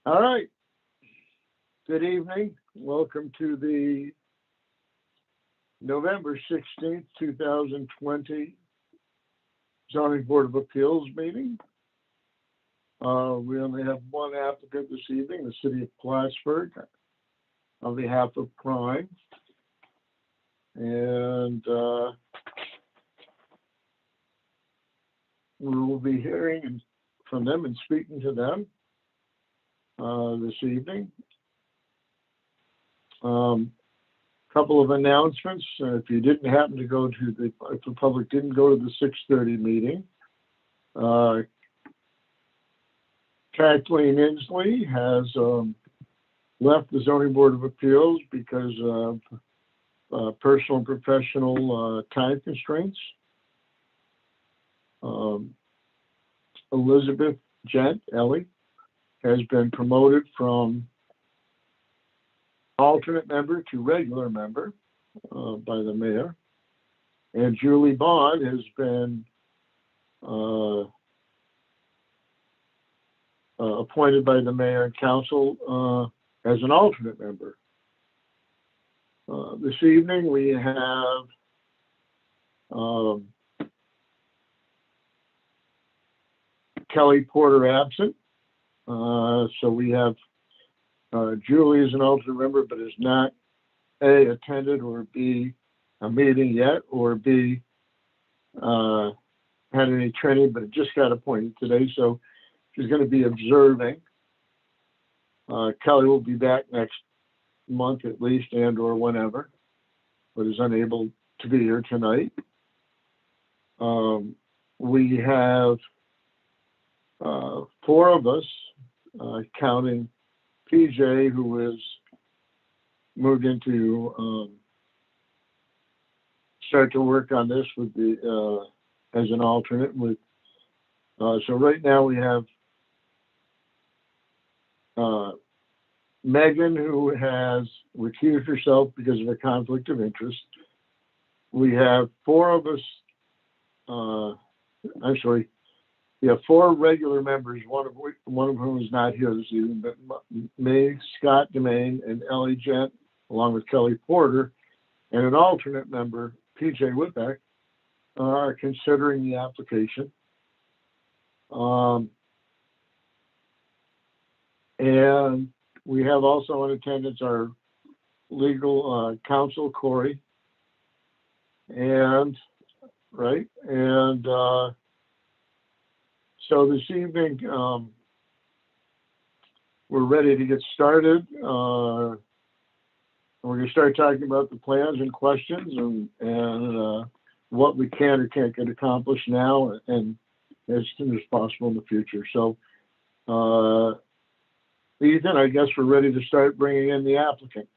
All right. Good evening. Welcome to the November 16th, 2020 Zoning Board of Appeals meeting. We only have one applicant this evening, the City of Plattsburgh, on behalf of Prime. And we will be hearing from them and speaking to them this evening. Couple of announcements. If you didn't happen to go to if the public didn't go to the 6:30 meeting, Kathleen Inslee has left the Zoning Board of Appeals because of personal and professional time constraints. Elizabeth Gent, Ellie, has been promoted from alternate member to regular member by the mayor. And Julie Bond has been appointed by the mayor and council as an alternate member. This evening we have Kelly Porter absent. So we have Julie is an alternate member, but has not A, attended, or B, a meeting yet, or B, had any training, but it just got appointed today. So she's going to be observing. Kelly will be back next month at least, and or whenever, but is unable to be here tonight. We have four of us, counting PJ, who has moved into start to work on this with the as an alternate. With so right now we have Megan, who has recused herself because of a conflict of interest. We have four of us. I'm sorry. We have four regular members, one of whom is not here this evening, but me, Scott Demain, and Ellie Gent, along with Kelly Porter, and an alternate member, PJ Whitbeck, are considering the application. And we have also in attendance our legal counsel, Corey, and so this evening, we're ready to get started. We're going to start talking about the plans and questions and what we can or can't get accomplished now and as soon as possible in the future. So, Ethan, I guess we're ready to start bringing in the applicant.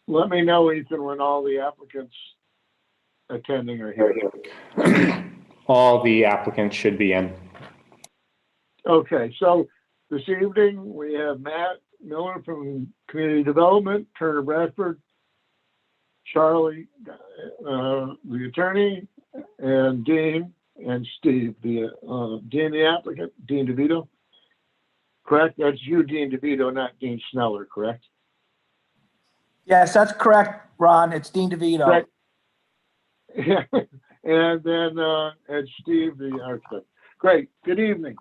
Let me know, Ethan, when all the applicants attending are here. All the applicants should be in. Okay, so this evening we have Matt Miller from Community Development, Turner Bradford, Charlie, the attorney, and Dean and Steve, Dean the applicant, Dean DeVito. Correct? That's you, Dean DeVito, not Dean Sneller, correct? Yes, that's correct, Ron. It's Dean DeVito. Correct. Yeah. And then and Steve, the architect. Great. Good evening.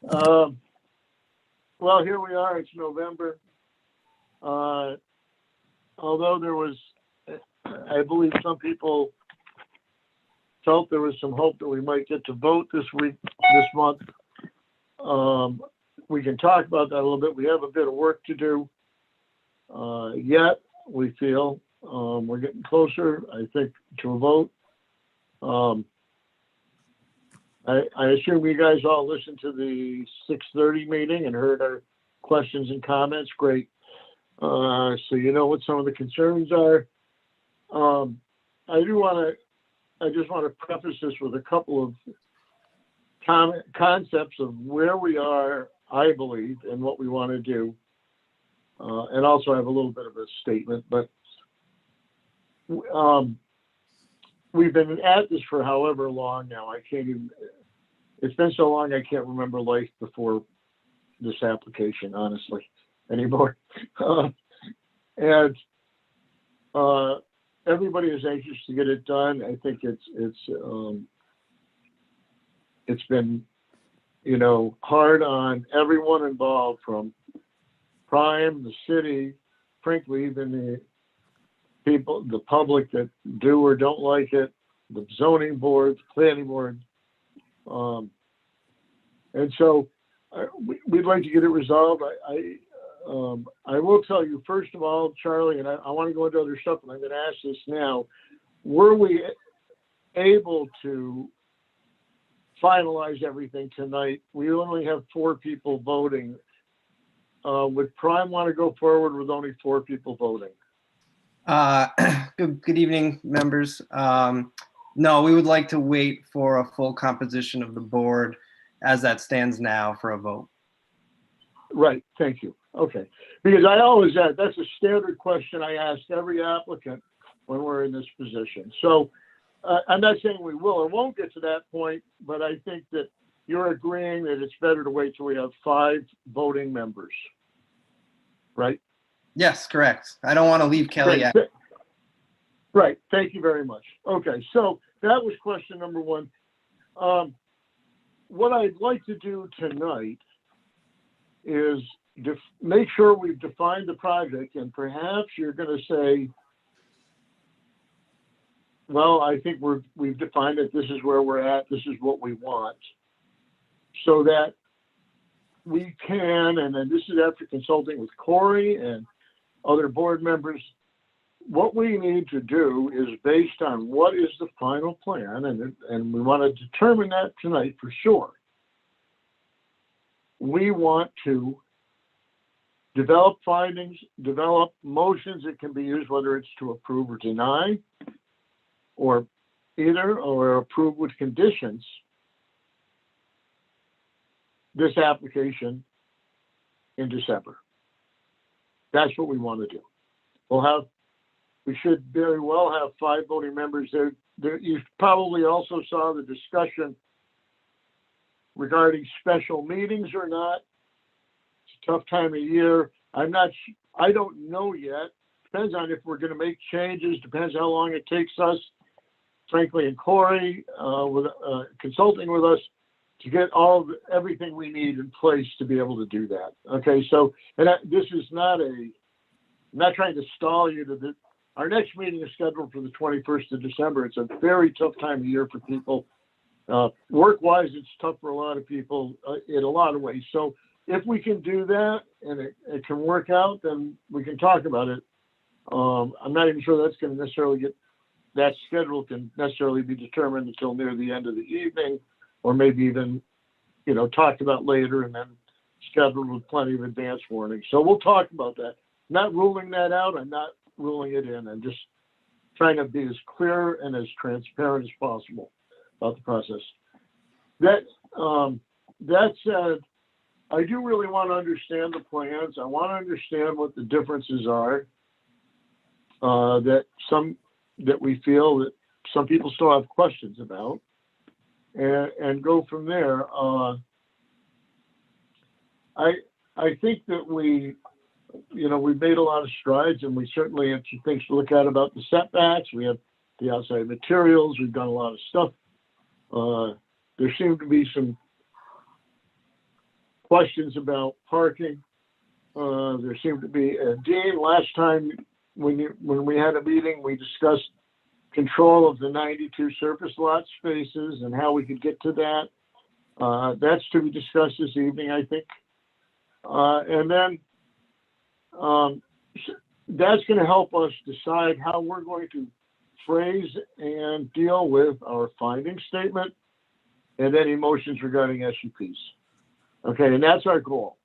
Well, here we are. It's November. Although there was, I believe some people felt there was some hope that we might get to vote this month. We can talk about that a little bit. We have a bit of work to do. Yet we feel we're getting closer, I think, to a vote. I assume you guys all listened to the 6:30 meeting and heard our questions and comments. Great. So you know what some of the concerns are. I just want to preface this with a couple of concepts of where we are, I believe, and what we want to do. And also have a little bit of a statement, but we've been at this for however long now. It's been so long I can't remember life before this application, honestly, anymore. And everybody is anxious to get it done. I think it's been, hard on everyone involved, from Prime, the city, frankly, even the people, the public that do or don't like it, the zoning board, the planning board. And so we'd like to get it resolved. I will tell you, first of all, Charlie, and I want to go into other stuff, and I'm going to ask this now. Were we able to finalize everything tonight? We only have 4 people voting. Would Prime want to go forward with only 4 people voting? Good evening, members. No, we would like to wait for a full composition of the board as that stands now for a vote. Right. Thank you. Okay. Because that's a standard question I ask every applicant when we're in this position. So I'm not saying we will or won't get to that point, but I think that you're agreeing that it's better to wait till we have 5 voting members, right? Yes, correct. I don't want to leave Kelly out. Right. Thank you very much. Okay. So that was question number 1. What I'd like to do tonight is make sure we've defined the project, and perhaps you're going to say, well, I think we've defined it. This is where we're at. This is what we want. So that we can, and then this is after consulting with Corey and other board members, what we need to do is based on what is the final plan, and we want to determine that tonight for sure. We want to develop findings, develop motions that can be used, whether it's to approve or deny, or approve with conditions this application in December. That's what we want to do. We should very well have 5 voting members there. You probably also saw the discussion regarding special meetings or not. It's a tough time of year. I don't know yet. Depends on if we're going to make changes. Depends how long it takes us, frankly, and Corey with consulting with us to get everything we need in place to be able to do that. Okay, so this is not I'm not trying to stall you. Our next meeting is scheduled for the 21st of December. It's a very tough time of year for people. Work-wise, it's tough for a lot of people in a lot of ways. So if we can do that and it can work out, then we can talk about it. I'm not even sure that's going to necessarily that schedule can necessarily be determined until near the end of the evening, or maybe even, talked about later and then scheduled with plenty of advance warning. So we'll talk about that. Not ruling that out. I'm not ruling it in. I'm just trying to be as clear and as transparent as possible about the process. That said, I do really want to understand the plans. I want to understand what the differences are that we feel that some people still have questions about, and go from there. I think that we've made a lot of strides, and we certainly have some things to look at about the setbacks. We have the outside materials. We've done a lot of stuff. There seem to be some questions about parking. There seemed to be, Dean, last time when we had a meeting, we discussed control of the 92 surface lot spaces and how we could get to that. That's to be discussed this evening, I think. And then that's going to help us decide how we're going to phrase and deal with our finding statement and any motions regarding SUPs. Okay, and that's our goal,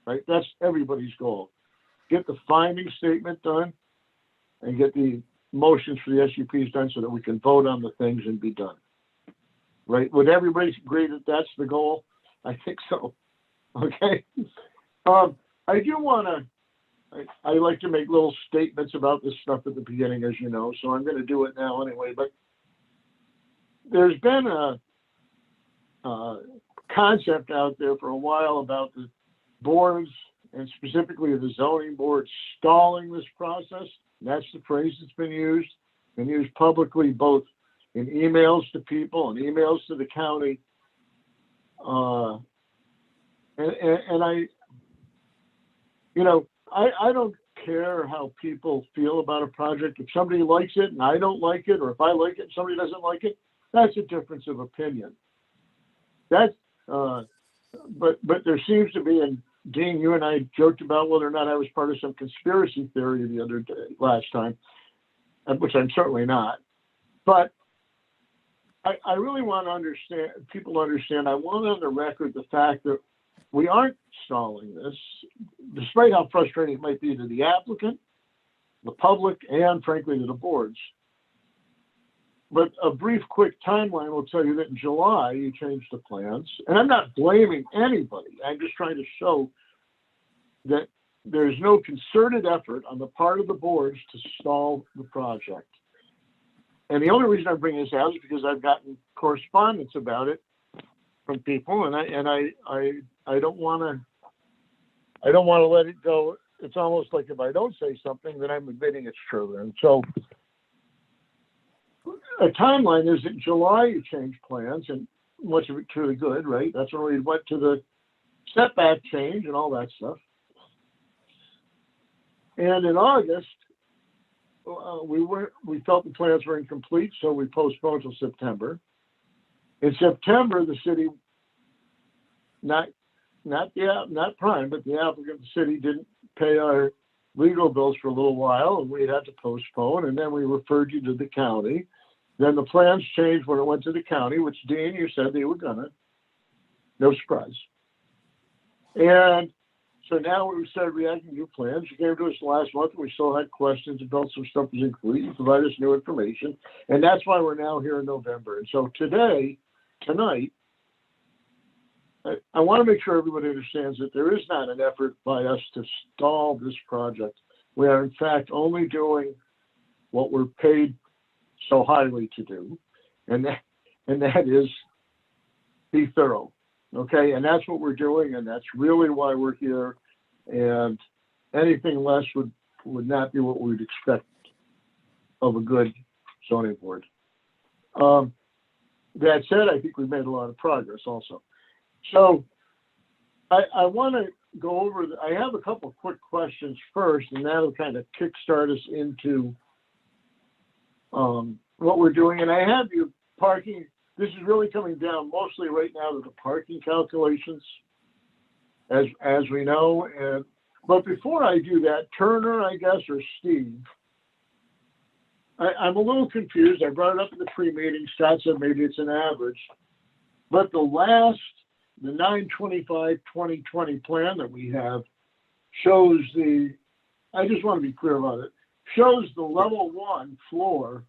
right? That's everybody's goal. Get the finding statement done and get the motions for the SUPs done so that we can vote on the things and be done. Right? Would everybody agree that that's the goal? I think so. Okay. I do want to, I like to make little statements about this stuff at the beginning, as you know, so I'm going to do it now anyway. But there's been a concept out there for a while about the boards, and specifically the zoning board, stalling this process. That's the phrase that's been used publicly, both in emails to people and emails to the county. And I don't care how people feel about a project. If somebody likes it and I don't like it, or if I like it and somebody doesn't like it, that's a difference of opinion. But there seems to be, and Dean, you and I joked about whether or not I was part of some conspiracy theory the other day, last time, which I'm certainly not. But I really want to understand, people to understand, I want on the record the fact that we aren't stalling this, despite how frustrating it might be to the applicant, the public, and frankly to the boards. But a brief, quick timeline will tell you that in July, you changed the plans. And I'm not blaming anybody. I'm just trying to show that there's no concerted effort on the part of the boards to stall the project. And the only reason I'm bringing this out is because I've gotten correspondence about it from people, and I don't want to let it go. It's almost like if I don't say something, then I'm admitting it's true. And so a timeline is in July you changed plans, and much of it truly good, right? That's when we went to the setback change and all that stuff. And in August, we felt the plans were incomplete, so we postponed till September. In September, the city, not Prime, but the applicant, the city didn't pay our legal bills for a little while, and we had to postpone, and then we referred you to the county. Then the plans changed when it went to the county, which Dean, you said they were gonna. No surprise. And so now we started reacting to new plans. You came to us last month, and we still had questions and felt some stuff was incomplete. You provided us new information, and that's why we're now here in November. And so tonight, I want to make sure everybody understands that there is not an effort by us to stall this project. We are, in fact, only doing what we're paid so highly to do, and that is be thorough. Okay, and that's what we're doing, and that's really why we're here. And anything less would not be what we'd expect of a good zoning board. That said, I think we've made a lot of progress also. So I want to go over, I have a couple of quick questions first, and that'll kind of kickstart us into what we're doing. And I have you parking. This is really coming down mostly right now to the parking calculations, as we know. But before I do that, Turner, I guess, or Steve, I'm a little confused. I brought it up in the pre-meeting. Scott said maybe it's an average. But the 9/25/2020 plan that we have shows I just want to be clear about it, shows the level 1 floor.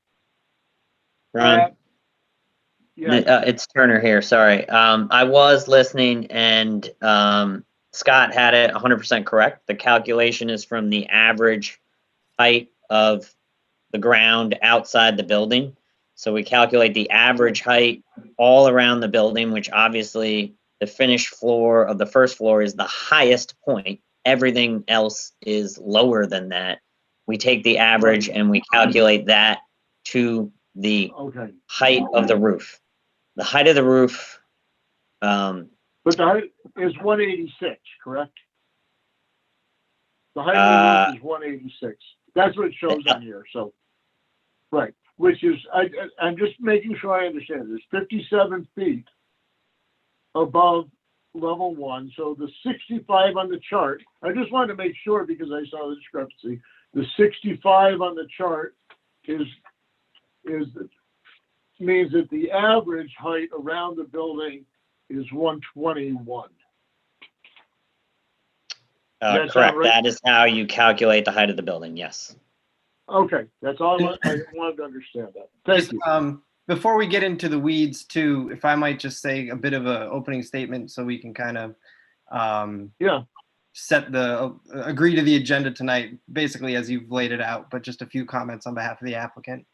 Ron, it's Turner here. Sorry. I was listening, and Scott had it 100% correct. The calculation is from the average height of the ground outside the building. So we calculate the average height all around the building, which obviously the finished floor of the first floor is the highest point. Everything else is lower than that. We take the average and we calculate that to the height of the roof. The height of the roof. But the height is 186, correct? The height of the roof is 186. That's what it shows on here. So, right. which is, I'm just making sure I understand this, 57 feet above level 1. So the 65 on the chart, I just wanted to make sure because I saw the discrepancy. The 65 on the chart means that the average height around the building is 121. Does that sound Correct. right? That is how you calculate the height of the building. Yes. Okay, that's all I wanted to understand that. Thank you. Before we get into the weeds too, if I might just say a bit of an opening statement so we can kind of Yeah, agree to the agenda tonight, basically as you've laid it out, but just a few comments on behalf of the applicant.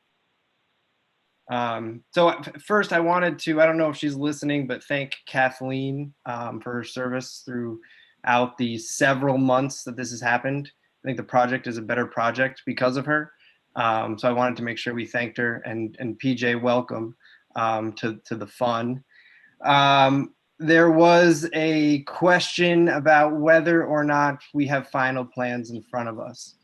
So first I wanted to, I don't know if she's listening, but thank Kathleen for her service throughout the several months that this has happened. I think the project is a better project because of her. So I wanted to make sure we thanked her, and PJ, welcome to the fun. There was a question about whether or not we have final plans in front of us.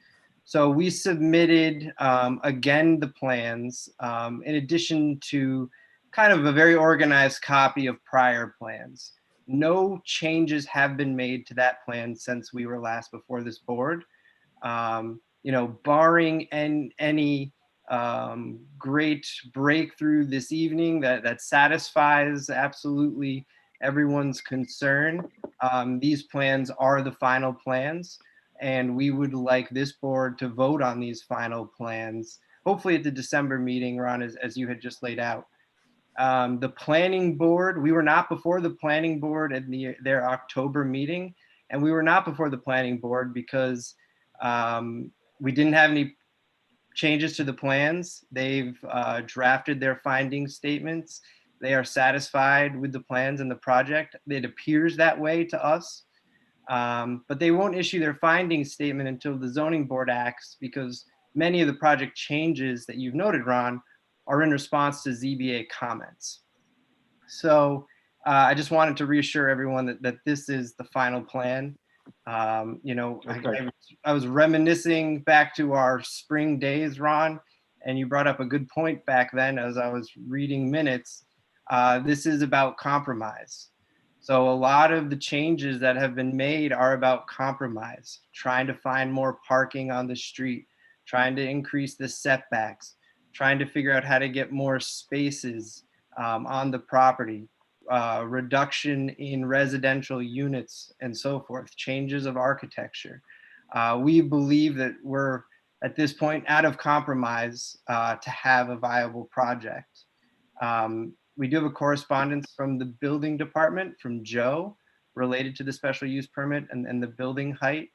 So we submitted, again, the plans, in addition to kind of a very organized copy of prior plans. No changes have been made to that plan since we were last before this board. Barring any great breakthrough this evening that satisfies absolutely everyone's concern, these plans are the final plans. And we would like this board to vote on these final plans, hopefully at the December meeting, Ron, as you had just laid out. The planning board, we were not before the planning board at their October meeting, and we were not before the planning board because we didn't have any changes to the plans. They've drafted their finding statements. They are satisfied with the plans and the project. It appears that way to us. But they won't issue their finding statement until the zoning board acts, because many of the project changes that you've noted, Ron, are in response to ZBA comments. So I just wanted to reassure everyone that this is the final plan. Okay. I was reminiscing back to our spring days, Ron, and you brought up a good point back then as I was reading minutes. This is about compromise. So a lot of the changes that have been made are about compromise, trying to find more parking on the street, trying to increase the setbacks, trying to figure out how to get more spaces on the property, reduction in residential units and so forth, changes of architecture. We believe that we're at this point out of compromise to have a viable project. We do have a correspondence from the building department, from Joe, related to the special use permit and the building height.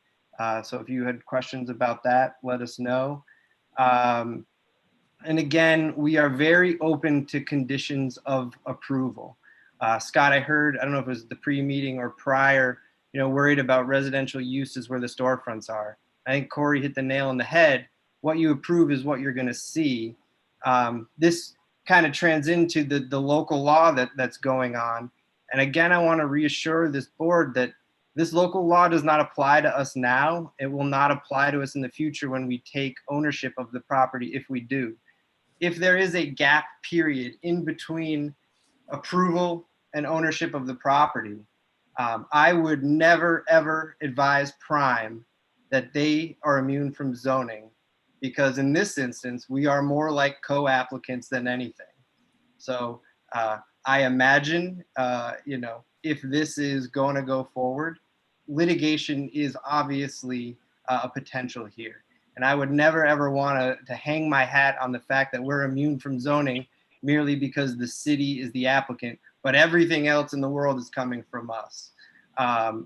So if you had questions about that, let us know. And again, we are very open to conditions of approval. Scott, I heard, I don't know if it was the pre-meeting or prior, worried about residential uses where the storefronts are. I think Corey hit the nail on the head. What you approve is what you're going to see. This kind of trends into the local law that's going on. And again, I want to reassure this board that this local law does not apply to us now. It will not apply to us in the future when we take ownership of the property, if we do. If there is a gap period in between approval and ownership of the property, I would never, ever advise Prime that they are immune from zoning, because in this instance, we are more like co-applicants than anything. So I imagine, if this is going to go forward, litigation is obviously a potential here. And I would never, ever want to hang my hat on the fact that we're immune from zoning merely because the city is the applicant, but everything else in the world is coming from us.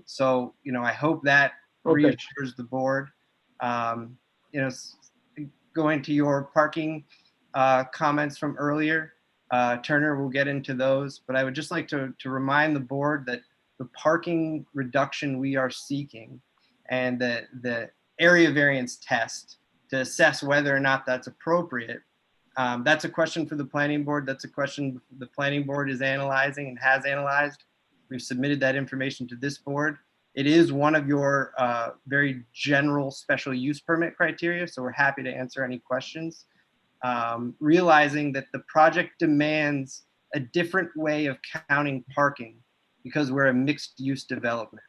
So, I hope that reassures the board. Going to your parking comments from earlier, Turner, we'll get into those, but I would just like to remind the board that the parking reduction we are seeking and the area variance test to assess whether or not that's appropriate, that's a question for the planning board. That's a question the planning board is analyzing and has analyzed. We've submitted that information to this board. It is one of your very general special use permit criteria, so we're happy to answer any questions. realizing that the project demands a different way of counting parking because we're a mixed-use development.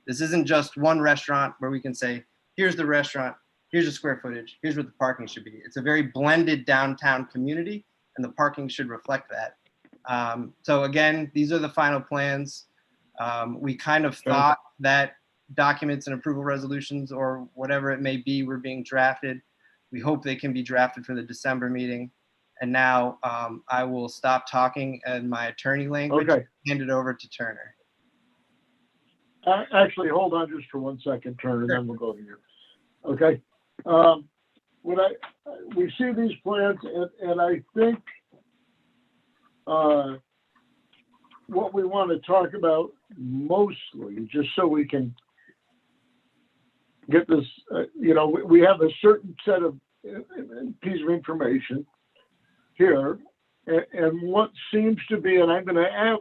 This isn't just one restaurant where we can say, here's the restaurant, here's the square footage, here's what the parking should be. It's a very blended downtown community, and the parking should reflect that. So again, these are the final plans. We kind of thought that documents and approval resolutions or whatever it may be were being drafted. We hope they can be drafted for the December meeting. And now I will stop talking in my attorney language and hand it over to Turner. Actually, hold on just for 1 second, Turner, and then we'll go here. Okay. We see these plans, and I think what we want to talk about mostly, just so we can get this, we have a certain set of piece of information here, and what seems to be, and I'm going to have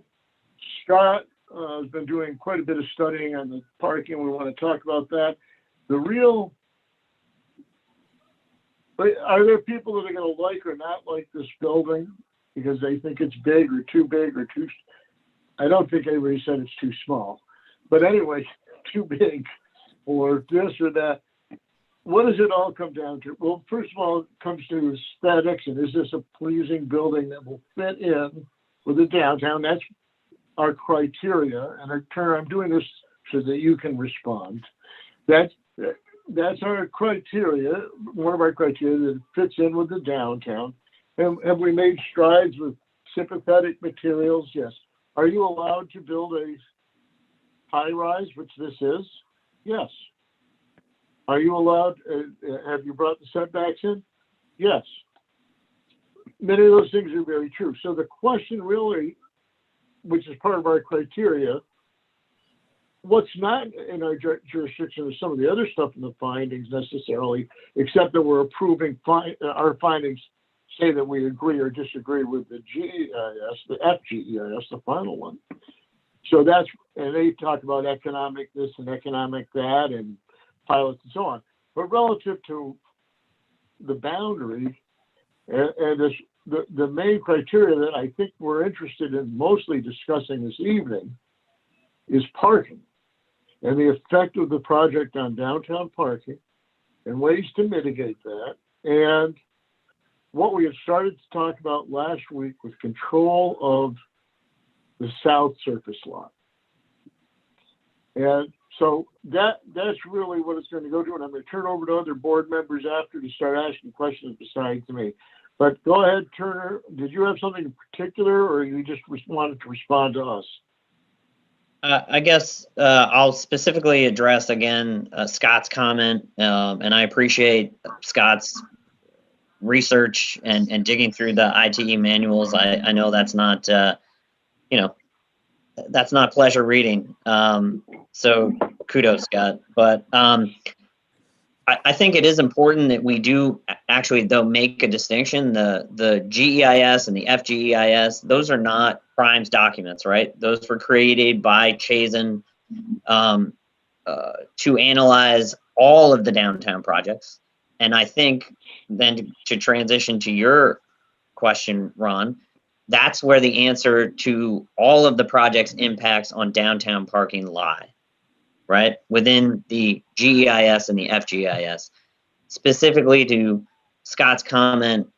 Scott has been doing quite a bit of studying on the parking. We want to talk about that. Are there people that are going to like or not like this building because they think it's big or too big or too, I don't think anybody said it's too small, but anyway, too big or this or that. What does it all come down to? Well, first of all, it comes to aesthetics, and is this a pleasing building that will fit in with the downtown? That's our criteria, and Turner, I'm doing this so that you can respond. That's our criteria, one of our criteria that fits in with the downtown. And have we made strides with sympathetic materials? Yes. Are you allowed to build a high rise, which this is? Yes. Are you allowed, have you brought the setbacks in? Yes. Many of those things are very true. So the question really, which is part of our criteria, what's not in our jurisdiction is some of the other stuff in the findings necessarily, except that we're approving our findings say that we agree or disagree with the GEIS, the FGEIS, the final one. So that's, and they talk about economic this and economic that and pilots and so on. But relative to the boundary and this, the main criteria that I think we're interested in mostly discussing this evening is parking and the effect of the project on downtown parking and ways to mitigate that. And what we had started to talk about last week was control of the south surface lot. And so that's really what it's going to go to. And I'm going to turn over to other board members after to start asking questions besides me. But go ahead, Turner. Did you have something in particular, or you just wanted to respond to us? I guess I'll specifically address again Scott's comment, and I appreciate Scott's research and digging through the ITE manuals. I know that's not, that's not pleasure reading. So kudos, Scott. But I think it is important that we do actually, though, make a distinction. The GEIS and the FGEIS, those are not Prime's documents, right? Those were created by Chazen to analyze all of the downtown projects. And I think then to transition to your question, Ron, that's where the answer to all of the project's impacts on downtown parking lie, right? Within the GEIS and the FGEIS. Specifically to Scott's comment,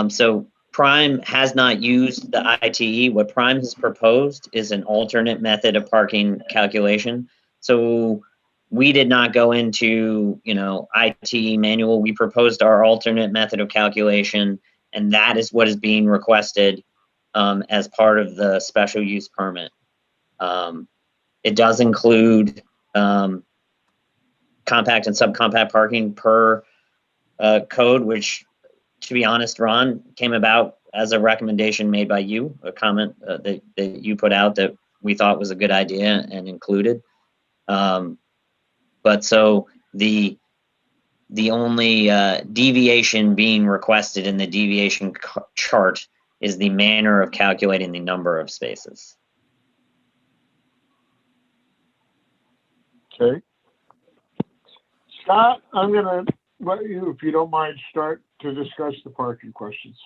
so Prime has not used the ITE. What Prime has proposed is an alternate method of parking calculation. So we did not go into, ITE manual. We proposed our alternate method of calculation, and that is what is being requested as part of the special use permit. It does include compact and subcompact parking per code, which, to be honest, Ron, came about as a recommendation made by you, a comment that you put out that we thought was a good idea and included. But so the only deviation being requested in the deviation chart is the manner of calculating the number of spaces. Okay. Scott, I'm going to let you, if you don't mind, start to discuss the parking questions.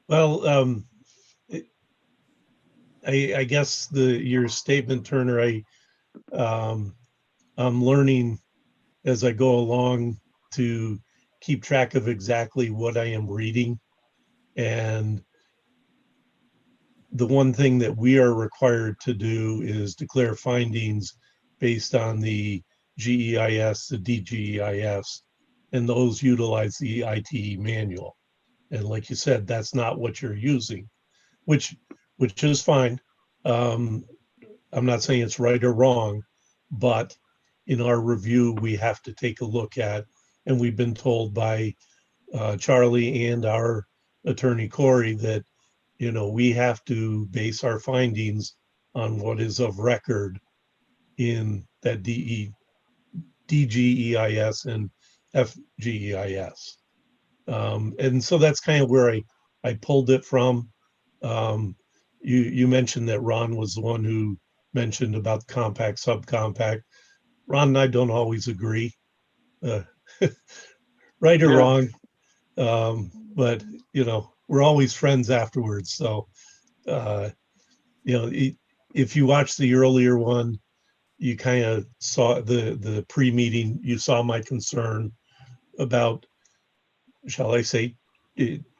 Well, I guess your statement, Turner, I'm learning as I go along to keep track of exactly what I am reading. And the one thing that we are required to do is declare findings based on the GEIS, the DGEIS, and those utilize the ITE manual. And like you said, that's not what you're using, which is fine. I'm not saying it's right or wrong, but in our review, we have to take a look at, and we've been told by Charlie and our attorney Corey that, we have to base our findings on what is of record in that DGEIS and FGEIS. And so that's kind of where I pulled it from. You mentioned that Ron was the one who mentioned about compact, subcompact. Ron and I don't always agree, right or wrong. But, we're always friends afterwards. So, if you watch the earlier one, you kind of saw the pre-meeting, you saw my concern about, shall I say,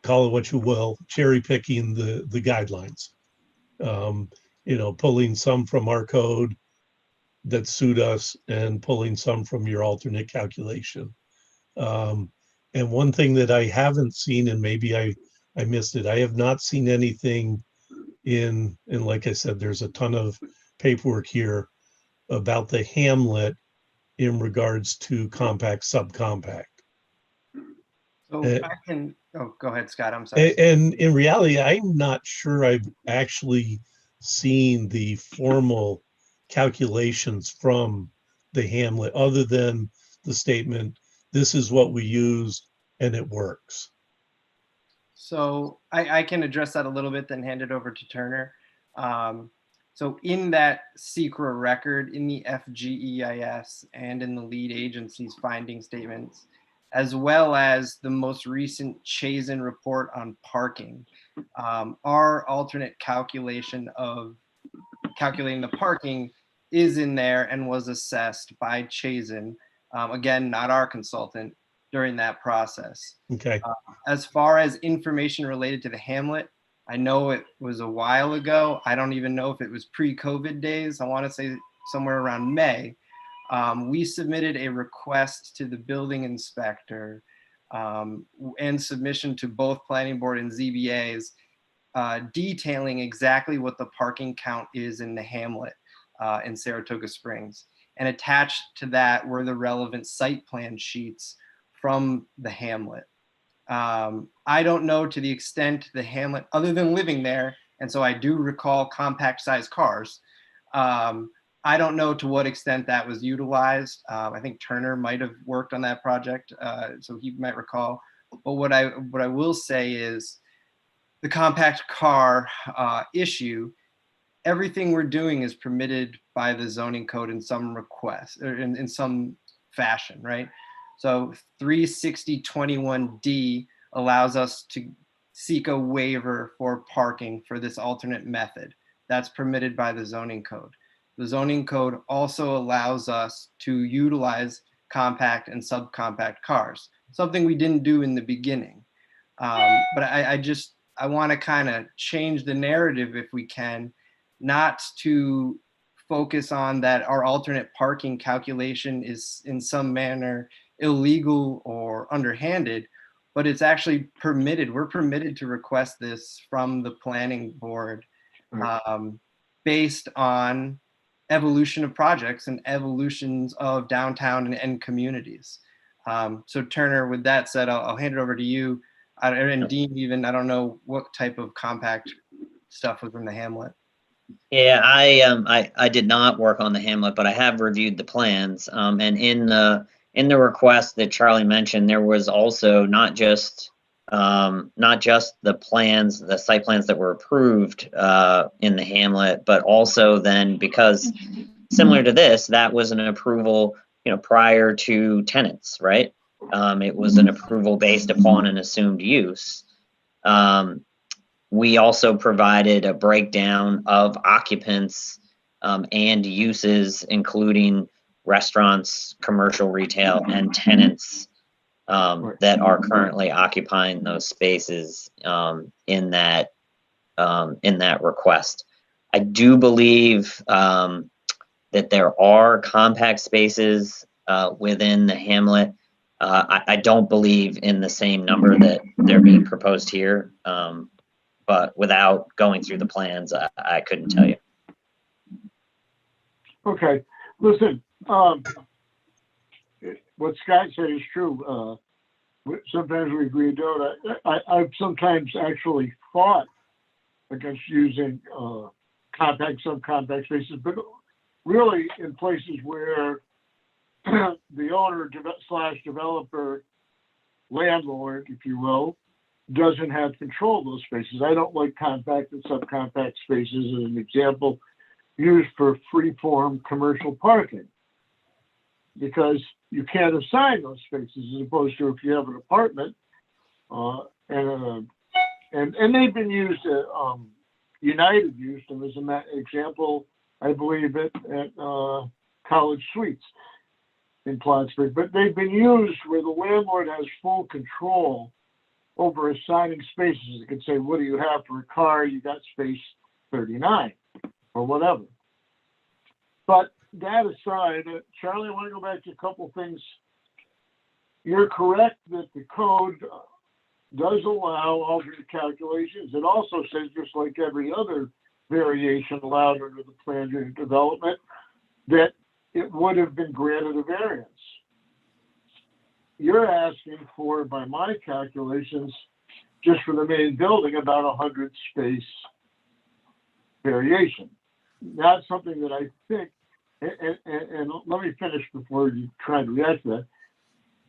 call it what you will, cherry picking the guidelines. Pulling some from our code that suit us and pulling some from your alternate calculation. And one thing that I haven't seen, and maybe I missed it, I have not seen anything and like I said, there's a ton of paperwork here about the hamlet in regards to compact, subcompact. So I can, go ahead, Scott, I'm sorry. And in reality, I'm not sure I've actually seen the formal calculations from the hamlet other than the statement, this is what we use and it works. So I can address that a little bit, then hand it over to Turner. So in that SECRA record, in the FGEIS and in the lead agency's finding statements, as well as the most recent Chazen report on parking, our alternate calculation of calculating the parking is in there and was assessed by Chazen, again, not our consultant, during that process. Okay. As far as information related to the hamlet, I know it was a while ago. I don't even know if it was pre-COVID days. I want to say somewhere around May. We submitted a request to the building inspector and submission to both planning board and ZBAs detailing exactly what the parking count is in the hamlet in Saratoga Springs. And attached to that were the relevant site plan sheets from the hamlet. I don't know to the extent the hamlet, other than living there, and so I do recall compact sized cars. I don't know to what extent that was utilized. I think Turner might have worked on that project, so he might recall. But what I will say is the compact car issue, everything we're doing is permitted by the zoning code in some request or in some fashion, right? So 36021D allows us to seek a waiver for parking for this alternate method. That's permitted by the zoning code. The zoning code also allows us to utilize compact and subcompact cars, something we didn't do in the beginning. But I want to kind of change the narrative if we can, not to focus on that our alternate parking calculation is in some manner illegal or underhanded, but it's actually permitted. We're permitted to request this from the planning board based on evolution of projects and evolutions of downtown and communities. So Turner, with that said, I'll hand it over to you. And Dean, even, I don't know what type of compact stuff was in the hamlet. Yeah, I did not work on the hamlet, but I have reviewed the plans. And in the request that Charlie mentioned, there was also not just the plans, the site plans that were approved in the hamlet, but also then, because similar to this, that was an approval, prior to tenants, right? It was an approval based upon an assumed use. We also provided a breakdown of occupants and uses, including restaurants, commercial retail, and tenants that are currently occupying those spaces in that request. I do believe that there are compact spaces within the hamlet. I don't believe in the same number that they're being proposed here, but without going through the plans, I couldn't tell you. Okay, listen, what Scott said is true. Sometimes we agree, don't I? I've sometimes actually fought against using compact, subcompact spaces, but really in places where the owner slash developer, landlord, if you will, doesn't have control of those spaces. I don't like compact and subcompact spaces as an example used for free-form commercial parking, because you can't assign those spaces as opposed to if you have an apartment, and they've been used. United used them as an example, I believe, at College Suites in Plattsburgh. But they've been used where the landlord has full control over assigning spaces. You can say, "What do you have for a car? You got space 39, or whatever." But that aside, Charlie, I want to go back to a couple things. You're correct that the code does allow alternate calculations. It also says, just like every other variation allowed under the plan unit development, that it would have been granted a variance. You're asking for, by my calculations, just for the main building, about 100 space variation. That's something that I think, and let me finish before you try to react to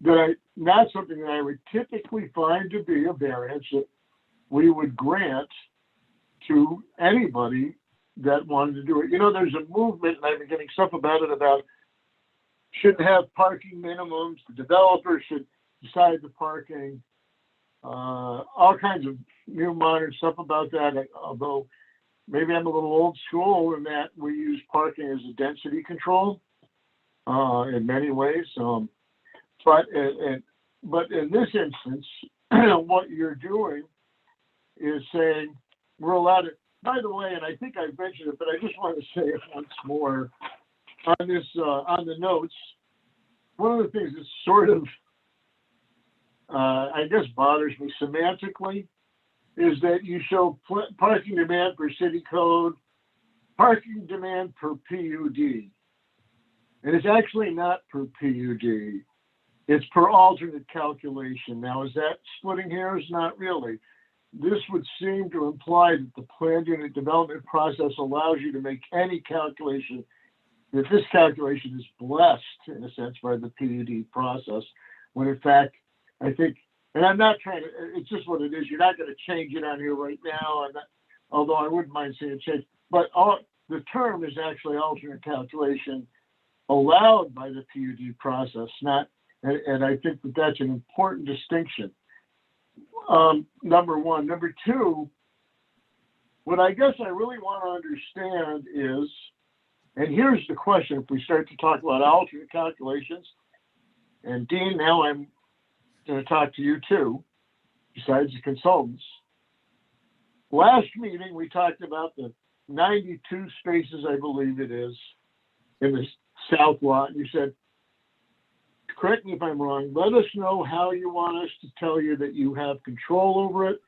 that, not something that I would typically find to be a variance that we would grant to anybody that wanted to do it. You know, there's a movement, and I've been getting stuff about it, about shouldn't have parking minimums, the developer should decide the parking, all kinds of new modern stuff about that, although maybe I'm a little old school in that we use parking as a density control in many ways. But in this instance, what you're doing is saying we're allowed to, by the way, and I think I mentioned it, but I just want to say it once more on this, on the notes. One of the things that sort of, I guess, bothers me semantically is that you show parking demand per city code, parking demand per PUD. And it's actually not per PUD. It's per alternate calculation. Now, is that splitting hairs? Not really. This would seem to imply that the planned unit development process allows you to make any calculation, that this calculation is blessed, in a sense, by the PUD process, when in fact, I think, and I'm not trying to, it's just what it is. You're not going to change it on here right now, and although I wouldn't mind seeing it change. But the term is actually alternate calculation allowed by the PUD process, not, and I think that that's an important distinction. Number one. Number two, what I guess I really want to understand is, and here's the question, if we start to talk about alternate calculations, and Dean, now I'm going to talk to you too, besides the consultants. Last meeting, we talked about the 92 spaces, I believe it is, in the south lot. And you said, correct me if I'm wrong, let us know how you want us to tell you that you have control over it,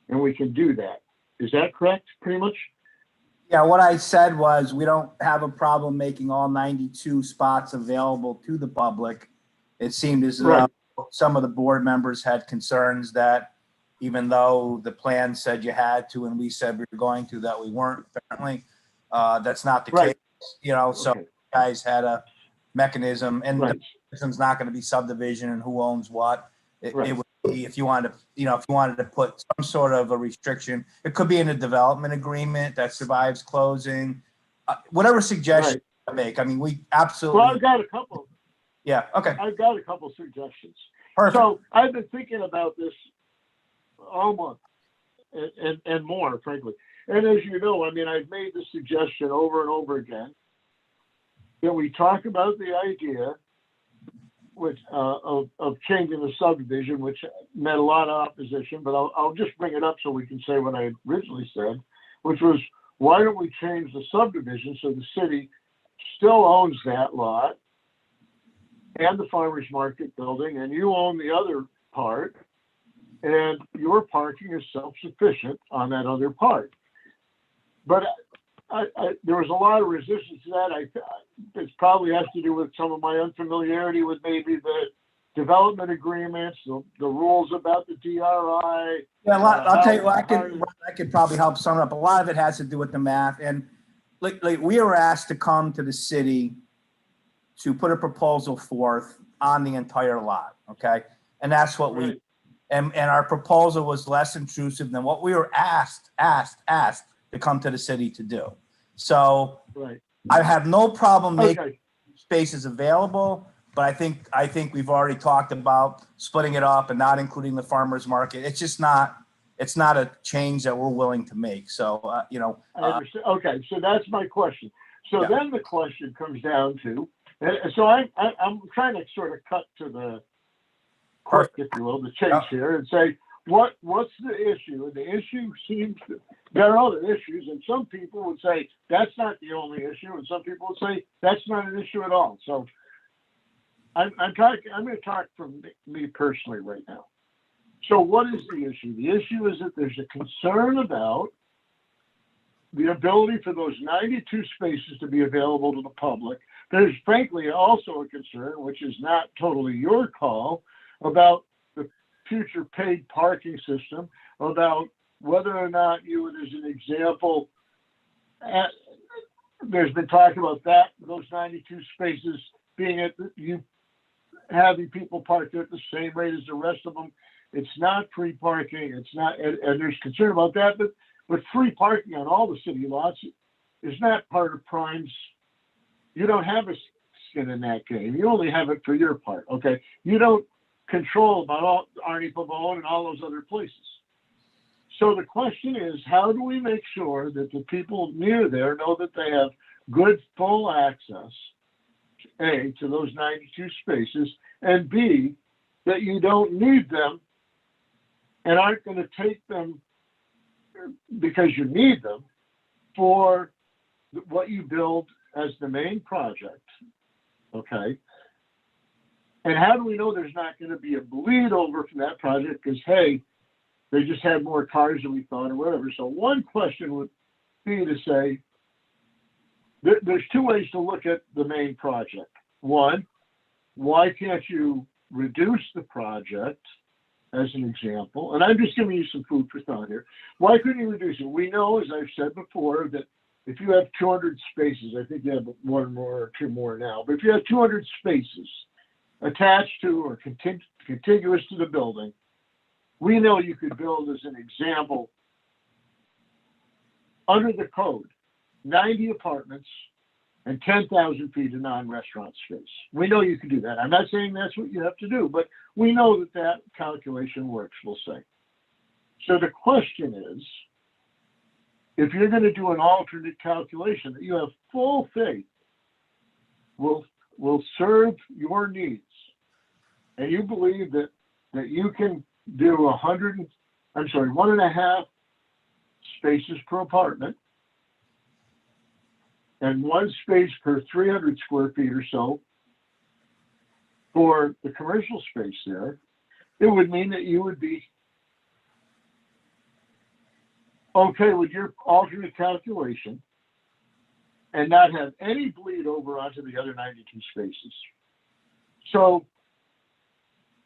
and we can do that. Is that correct, pretty much? Yeah, what I said was we don't have a problem making all 92 spots available to the public. It seemed as though some of the board members had concerns that even though the plan said you had to and we said we were going to, that we weren't. Apparently, that's not the case. You know, so you guys had a mechanism, and the mechanism's not going to be subdivision and who owns what. It would be, if you wanted to, you know, if you wanted to put some sort of a restriction, it could be in a development agreement that survives closing. Whatever suggestion you make. I mean, we absolutely. Well, I've got a couple. Yeah. Okay. I've got a couple suggestions. Perfect. So I've been thinking about this all month and more, frankly. And as you know, I mean, I've made the suggestion over and over again that we talk about the idea which, of changing the subdivision, which met a lot of opposition, but I'll just bring it up so we can say what I originally said, which was, why don't we change the subdivision so the city still owns that lot and the farmer's market building, and you own the other part, and your parking is self-sufficient on that other part. But there was a lot of resistance to that. It probably has to do with some of my unfamiliarity with maybe the development agreements, the rules about the DRI. Yeah, I'll tell you what, I could probably help sum it up. A lot of it has to do with the math. And like we were asked to come to the city to put a proposal forth on the entire lot, okay? And that's what we, and our proposal was less intrusive than what we were asked to come to the city to do. So Right. I have no problem making Okay. spaces available, but I think we've already talked about splitting it up and not including the farmer's market. It's just not, it's not a change that we're willing to make. So, I understand. Okay, so that's my question. So Yeah. then the question comes down to, and so I'm trying to sort of cut to the quick, if you will, the chase Yeah. here and say, what's the issue? And the issue seems to, there are other issues, and some people would say that's not the only issue, and some people would say that's not an issue at all. So I'm going to talk from me personally right now. So what is the issue? The issue is that there's a concern about the ability for those 92 spaces to be available to the public. There's frankly also a concern, which is not totally your call, about the future paid parking system, about whether or not you would, as an example, there's been talk about that, those 92 spaces being you having people parked there at the same rate as the rest of them. It's not free parking. It's not, and there's concern about that, but free parking on all the city lots is not part of Prime's. You don't have a skin in that game. You only have it for your part, okay? You don't control about all Arnie Pavone and all those other places. So the question is, how do we make sure that the people near there know that they have good, full access, A, to those 92 spaces, and B, that you don't need them and aren't going to take them because you need them for what you build as the main project, okay? And how do we know there's not going to be a bleed over from that project because, hey, they just had more cars than we thought or whatever. So one question would be to say, there's two ways to look at the main project. One, why can't you reduce the project, as an example? And I'm just giving you some food for thought here. Why couldn't you reduce it? We know, as I've said before, that if you have 200 spaces, I think you have one more or two more now, but if you have 200 spaces attached to or contiguous to the building, we know you could build, as an example, under the code, 90 apartments and 10,000 feet of non-restaurant space. We know you can do that. I'm not saying that's what you have to do, but we know that that calculation works, we'll say. So the question is, if you're going to do an alternate calculation that you have full faith will serve your needs, and you believe that you can do 1.5 spaces per apartment and 1 space per 300 square feet or so for the commercial space there, it would mean that you would be okay with your alternate calculation and not have any bleed over onto the other 92 spaces. So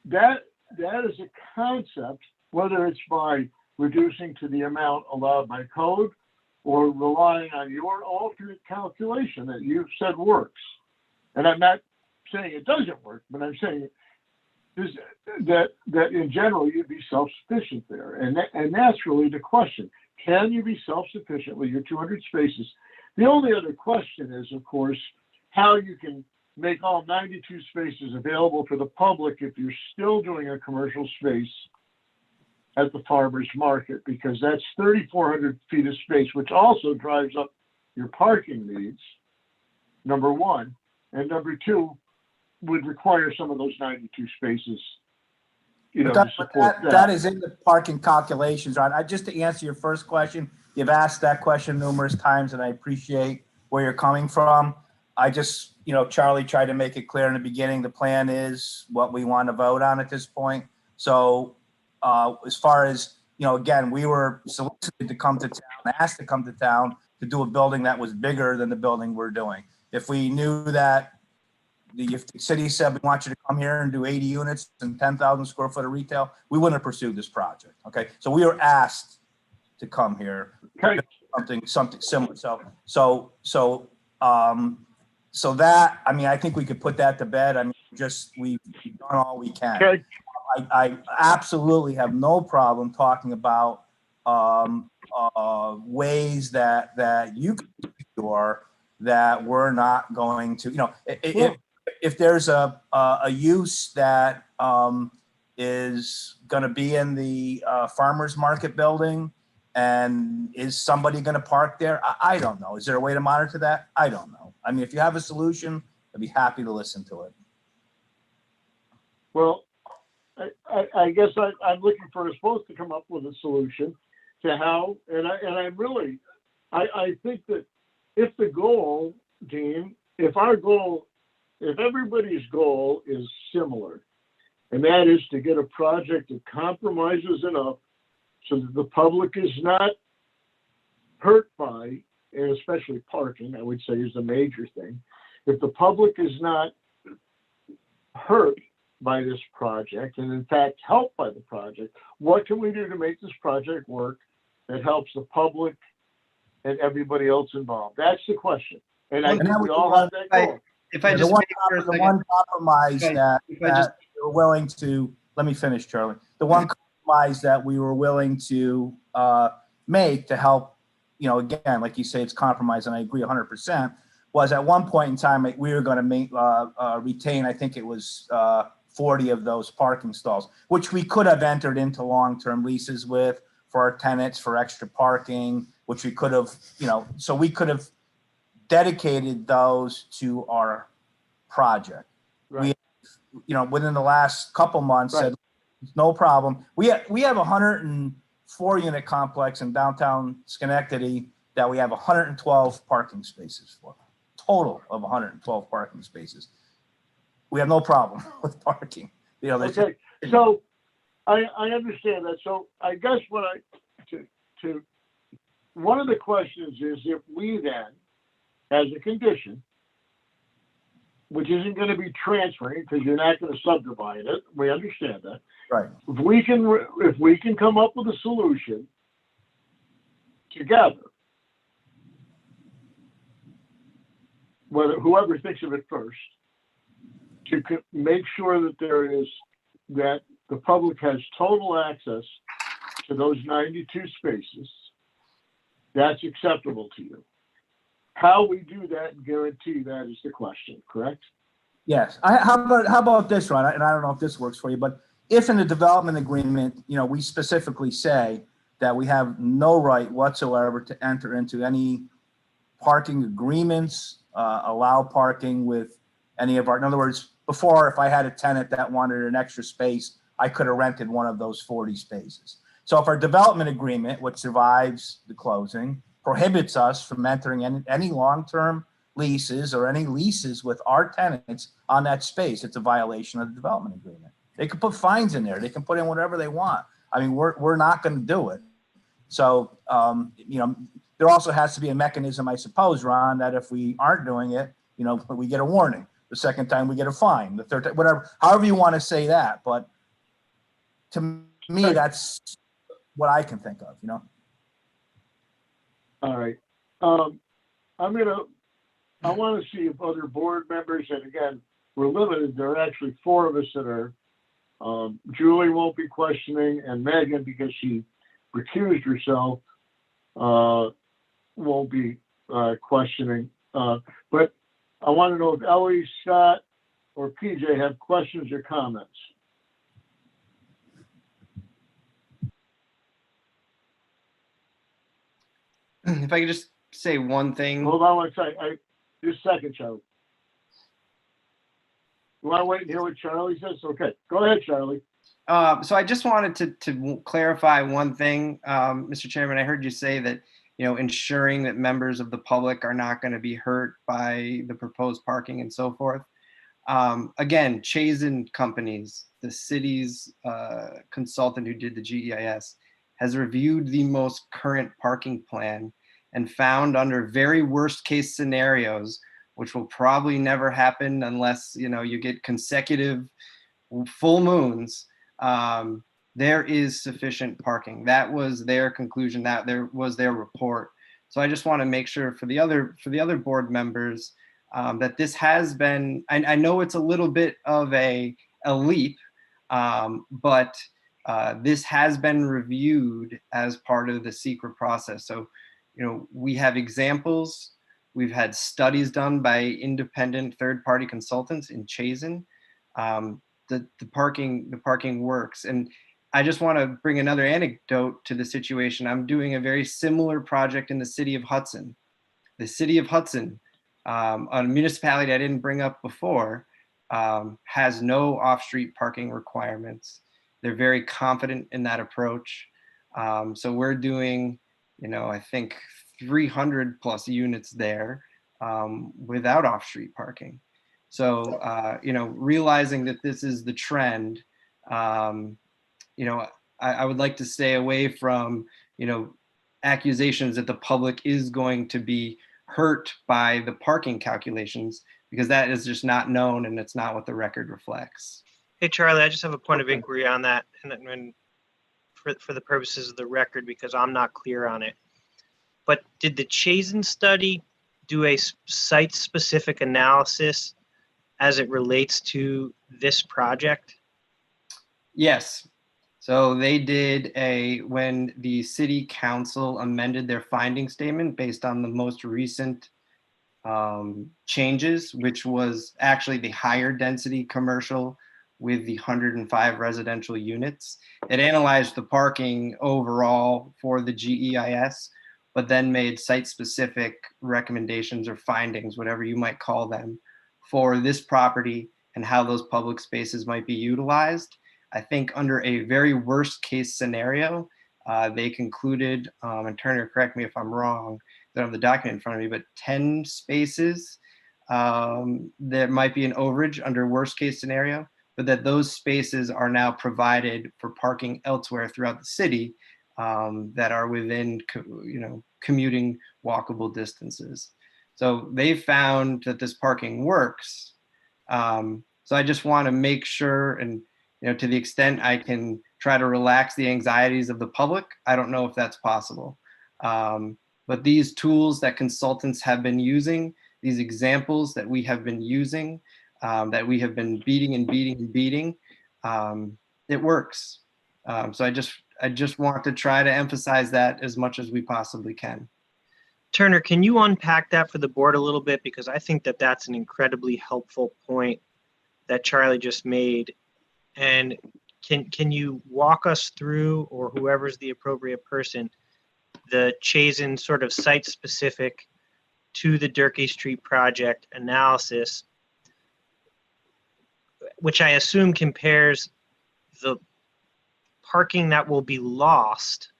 that is a concept, whether it's by reducing to the amount allowed by code or relying on your alternate calculation that you've said works. And I'm not saying it doesn't work, but I'm saying that in general you'd be self-sufficient there. And that's really the question. Can you be self-sufficient with your 200 spaces? The only other question is, of course, how you can make all 92 spaces available for the public if you're still doing a commercial space at the farmer's market, because that's 3,400 feet of space, which also drives up your parking needs, number one. And number two, would require some of those 92 spaces, you know, But to support that. that is in the parking calculations, Ron. Just to answer your first question, you've asked that question numerous times, and I appreciate where you're coming from. I just, you know, Charlie tried to make it clear in the beginning, the plan is what we want to vote on at this point. So as far as, you know, again, we were solicited to come to town, asked to come to town to do a building that was bigger than the building we're doing. If we knew that if the city said, we want you to come here and do 80 units and 10,000 square foot of retail, we wouldn't have pursued this project. Okay. So we were asked to come here, Okay. something similar. So that, I mean, I think we could put that to bed. I mean, we've done all we can. Okay. I absolutely have no problem talking about ways that you can secure that we're not going to, you know, if there's a use that is going to be in the farmer's market building, and is somebody going to park there? I don't know. Is there a way to monitor that? I don't know. I mean, if you have a solution, I'd be happy to listen to it. Well, I guess I'm looking for us both to come up with a solution to how, and I think that if the goal, Dean, if everybody's goal is similar, and that is to get a project that compromises enough so that the public is not hurt by, and especially parking, I would say, is the major thing. If the public is not hurt by this project, and in fact helped by the project, what can we do to make this project work that helps the public and everybody else involved? That's the question. And I think we all have that goal. If I just The one compromise that we're willing to, let me finish, Charlie. The one compromise that we were willing to make to help, you know, again, like you say, it's compromise, and I agree 100%, was at one point in time, we were going to retain, I think it was 40 of those parking stalls, which we could have entered into long-term leases with for our tenants for extra parking, which we could have, you know, so we could have dedicated those to our project. Right. We, you know, within the last couple months Right. said, no problem. We have a 104 unit complex in downtown Schenectady that we have 112 parking spaces for, total of 112 parking spaces. We have no problem with parking. You know, Okay, so I understand that. So I guess one of the questions is, if we then, as a condition, which isn't going to be transferring because you're not going to subdivide it, we understand that. right. If we can come up with a solution together, whoever thinks of it first, to make sure that that the public has total access to those 92 spaces, that's acceptable to you. How we do that and guarantee that is the question, correct? Yes. How about this, Ron? And I don't know if this works for you, but if in the development agreement, you know, we specifically say that we have no right whatsoever to enter into any parking agreements, allow parking with any of our, in other words, before, if I had a tenant that wanted an extra space, I could have rented one of those 40 spaces. So if our development agreement, which survives the closing, prohibits us from entering any long-term leases or any leases with our tenants on that space, it's a violation of the development agreement. They can put fines in there. They can put in whatever they want. I mean, we're not going to do it. So, you know, there also has to be a mechanism, I suppose, Ron, that if we aren't doing it, you know, we get a warning. The second time we get a fine. The third time, whatever, however you want to say that. But to me, that's what I can think of, you know. All right. I want to see if other board members, and again, we're limited. There are actually 4 of us that are, Julie won't be questioning, and Megan, because she recused herself, won't be questioning. But I want to know if Ellie, Scott, or PJ have questions or comments. If I could just say one thing. Hold on one second. Just a second, Charlie. You want to wait and hear what Charlie says? Okay, go ahead, Charlie. So I just wanted to clarify one thing, Mr. Chairman. I heard you say that, ensuring that members of the public are not going to be hurt by the proposed parking and so forth. Again, Chazen Companies, the city's consultant who did the GEIS, has reviewed the most current parking plan and found under very worst case scenarios, which will probably never happen unless, you get consecutive full moons, there is sufficient parking. That was their conclusion. That there was their report. So I just want to make sure for the other board members that this has been. I know it's a little bit of a leap, but this has been reviewed as part of the secret process. So, we have examples. We've had studies done by independent third-party consultants in Chazen. The parking works. And I just want to bring another anecdote to the situation. I'm doing a very similar project in the city of Hudson. The city of Hudson, a municipality I didn't bring up before, has no off-street parking requirements. They're very confident in that approach. So we're doing, I think 300 plus units there without off-street parking. So, realizing that this is the trend, I would like to stay away from, accusations that the public is going to be hurt by the parking calculations, because that is just not known and it's not what the record reflects. Hey, Charlie, I just have a point of inquiry on that, and for the purposes of the record, because I'm not clear on it. But did the Chazen study do a site-specific analysis as it relates to this project? Yes. So they did when the city council amended their finding statement based on the most recent changes, which was actually the higher density commercial with the 105 residential units. It analyzed the parking overall for the GEIS, but then made site-specific recommendations or findings, whatever you might call them, for this property and how those public spaces might be utilized. I think under a very worst case scenario, they concluded, and Turner, correct me if I'm wrong, I don't have the document in front of me, but 10 spaces, there might be an overage under worst case scenario, but that those spaces are now provided for parking elsewhere throughout the city that are within, commuting walkable distances. So they found that this parking works. So I just want to make sure, and to the extent I can try to relax the anxieties of the public, I don't know if that's possible. But these tools that consultants have been using, these examples that we have been using, that we have been beating, it works. So I just want to try to emphasize that as much as we possibly can. Turner, can you unpack that for the board a little bit? Because I think that that's an incredibly helpful point that Charlie just made. And can you walk us through, or whoever's the appropriate person, the Chazen sort of site-specific to the Durkee Street project analysis, which I assume compares the parking that will be lost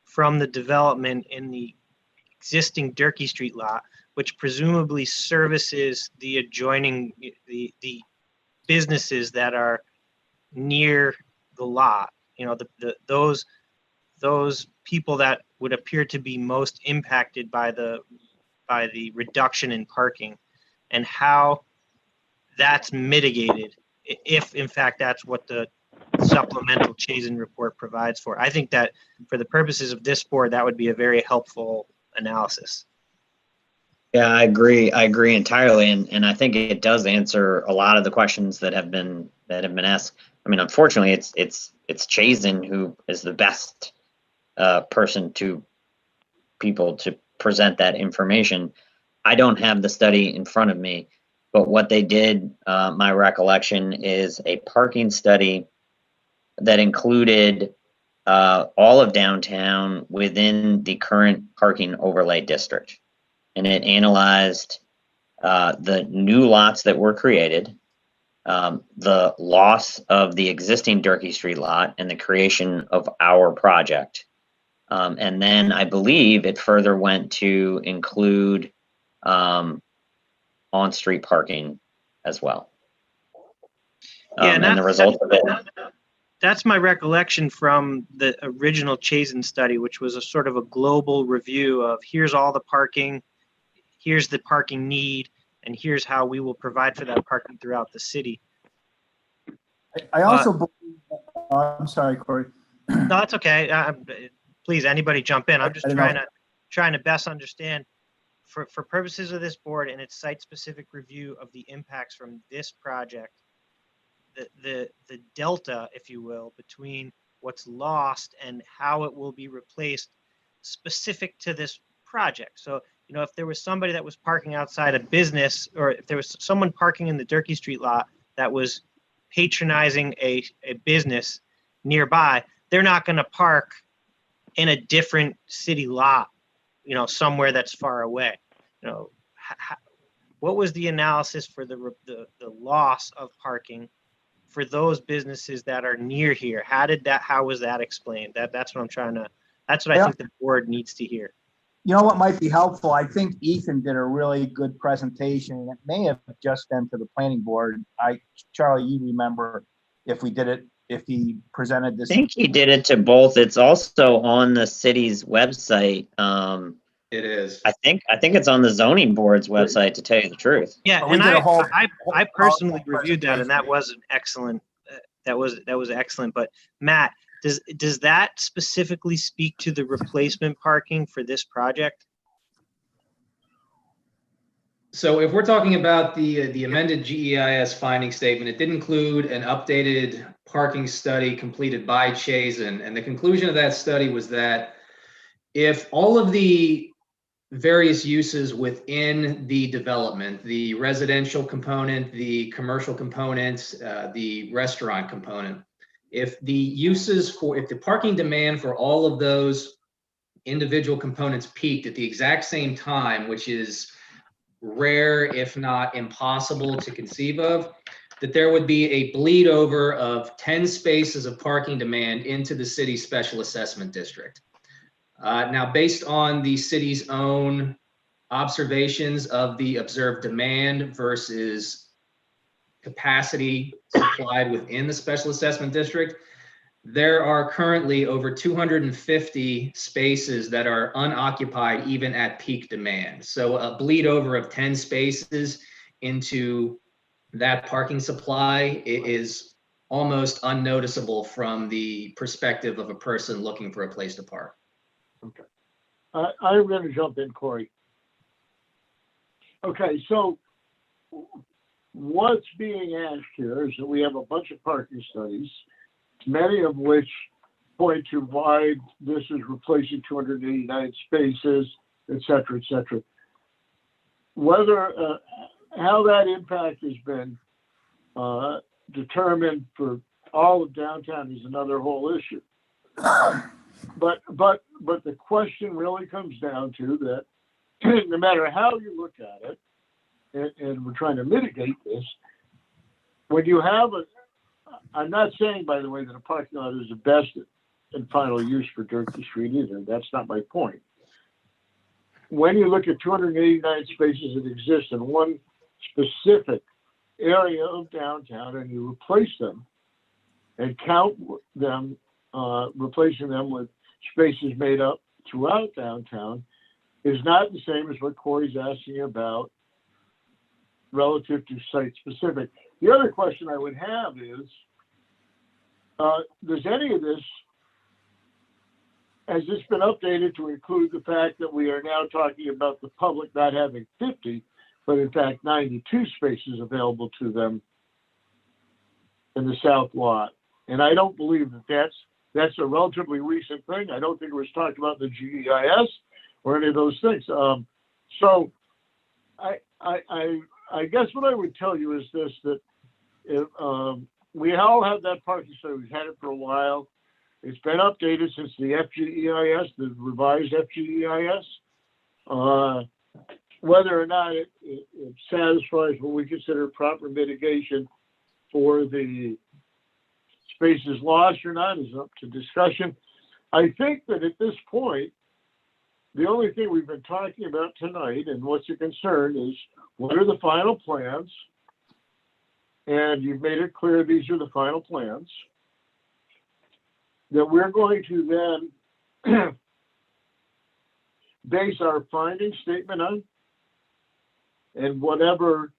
from the development in the existing Durkee Street lot, which presumably services the adjoining, the businesses that are near the lot, those people that would appear to be most impacted by the reduction in parking, and how that's mitigated, if in fact that's what the supplemental Chazen report provides for. I think that for the purposes of this board, that would be a very helpful analysis. Yeah, I agree entirely, and I think it does answer a lot of the questions that have been asked. I mean, unfortunately, it's Chazen who is the best person to people to present that information. I don't have the study in front of me, but what they did, my recollection is a parking study that included all of downtown within the current parking overlay district. And it analyzed the new lots that were created, the loss of the existing Durkee Street lot, and the creation of our project. And then I believe it further went to include on-street parking as well. Yeah, And the result of it. That's my recollection from the original Chazen study, which was a sort of a global review of here's all the parking, here's the parking need, and here's how we will provide for that parking throughout the city. I also believe, I'm sorry, Corey. No, that's okay. Please, anybody jump in. I'm just I don't know. trying to best understand for purposes of this board and its site-specific review of the impacts from this project, the delta, if you will, between what's lost and how it will be replaced specific to this project. So, you know, if there was somebody that was parking outside a business, or if there was someone parking in the Durkee Street lot that was patronizing a business nearby, they're not going to park in a different city lot, you know, somewhere that's far away. You know, what was the analysis for the loss of parking for those businesses that are near here? How was that explained? That's what I think the board needs to hear. You know what might be helpful? I think Ethan did a really good presentation, and it may have just been to the planning board. Charlie, you remember if he presented this? I think he did it to both. It's also on the city's website. It is. I think it's on the zoning board's website, to tell you the truth. Yeah, We and did a whole I personally reviewed that, and that was an excellent. That was excellent. But Matt, does that specifically speak to the replacement parking for this project? So if we're talking about the amended GEIS finding statement, it did include an updated parking study completed by Chazen. And the conclusion of that study was that if all of the various uses within the development, the residential component, the commercial component, the restaurant component, if the parking demand for all of those individual components peaked at the exact same time, which is rare, if not impossible to conceive of, that there would be a bleed over of 10 spaces of parking demand into the city's special assessment district. Now, based on the city's own observations of the observed demand versus capacity supplied within the special assessment district, there are currently over 250 spaces that are unoccupied even at peak demand. So a bleed over of 10 spaces into that parking supply is almost unnoticeable from the perspective of a person looking for a place to park. Okay. I'm going to jump in, Corey. Okay, so what's being asked here is that we have a bunch of parking studies, many of which point to why this is replacing 289 spaces, et cetera, et cetera. Whether, how that impact has been determined for all of downtown is another whole issue. But the question really comes down to that no matter how you look at it, and we're trying to mitigate this, when you have I'm not saying, by the way, that a parking lot is the best and final use for Durkee Street either. That's not my point. When you look at 289 spaces that exist in one specific area of downtown and you replace them and count them, replacing them with spaces made up throughout downtown is not the same as what Corey's asking about relative to site specific. The other question I would have is, does any of this, has this been updated to include the fact that we are now talking about the public not having 50, but in fact 92 spaces available to them in the south lot? And I don't believe that that's a relatively recent thing. I don't think it was talked about in the GEIS or any of those things. So I guess what I would tell you is this, that if, we all have that parking study. We've had it for a while. It's been updated since the FGEIS, the revised FGEIS. Whether or not it satisfies what we consider proper mitigation for the spaces lost or not is up to discussion. I think that at this point, the only thing we've been talking about tonight and what's a concern is what are the final plans? And you've made it clear these are the final plans that we're going to then base our finding statement on, and whatever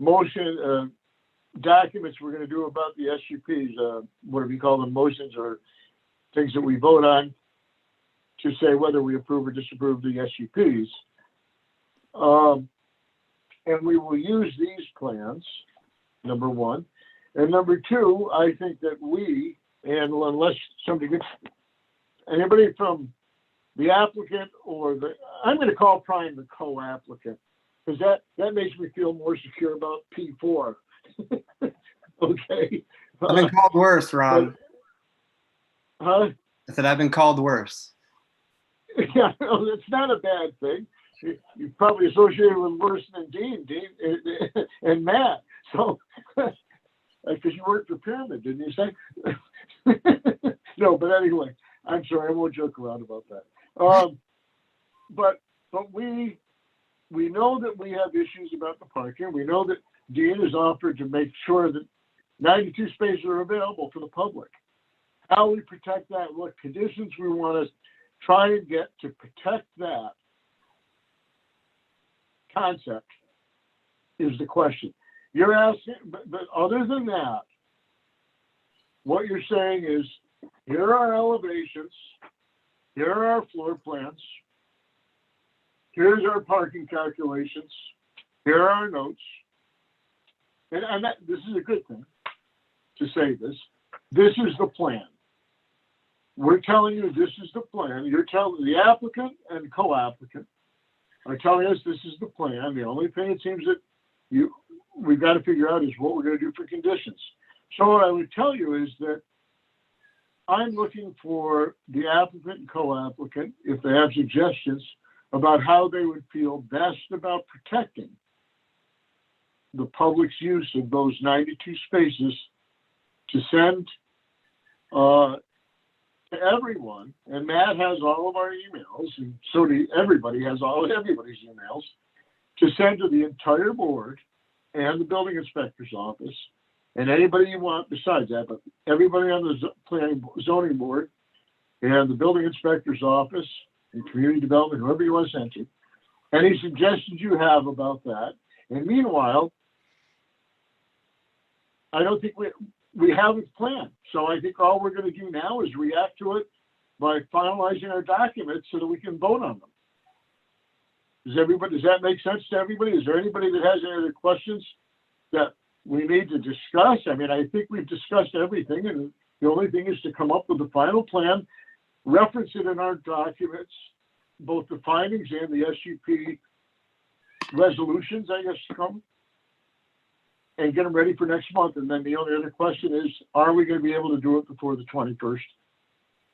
motion documents we're going to do about the SUPs, what do we call them, motions or things that we vote on to say whether we approve or disapprove the SUPs. And we will use these plans, number one. And number two, I think that we, and unless somebody gets, anybody from the applicant or the, I'm going to call Prime the co-applicant, because that makes me feel more secure about P4. Okay. I've been called worse, Ron. Huh? I said I've been called worse. Yeah, no, it's not a bad thing. You're probably associated with worse than Dean and Matt. So, because you worked for Pyramid, didn't you say? No, but anyway, I'm sorry, I won't joke around about that. But we know that we have issues about the parking. We know that Dean has offered to make sure that 92 spaces are available for the public. How we protect that, what conditions we want to try and get to protect that concept is the question. You're asking, but other than that, what you're saying is, here are our elevations, here are our floor plans, here's our parking calculations, here are our notes. And that, this is a good thing to say this. This is the plan. We're telling you this is the plan. You're telling the applicant and co-applicant are telling us this is the plan. The only thing it seems that we've got to figure out is what we're going to do for conditions. So what I would tell you is that I'm looking for the applicant and co-applicant, if they have suggestions about how they would feel best about protecting the public's use of those 92 spaces, to send to everyone. And Matt has all of our emails, and so everybody has all of everybody's emails, to send to the entire board and the building inspector's office, and anybody you want besides that, but everybody on the planning zoning board and the building inspector's office and community development, whoever you want to send to, any suggestions you have about that. And meanwhile, I don't think we have a plan. So I think all we're going to do now is react to it by finalizing our documents so that we can vote on them. Does that make sense to everybody? Is there anybody that has any other questions that we need to discuss? I mean, I think we've discussed everything, and the only thing is to come up with a final plan, reference it in our documents, both the findings and the SUP resolutions, I guess, to come, and get them ready for next month. And then the only other question is, are we going to be able to do it before the 21st?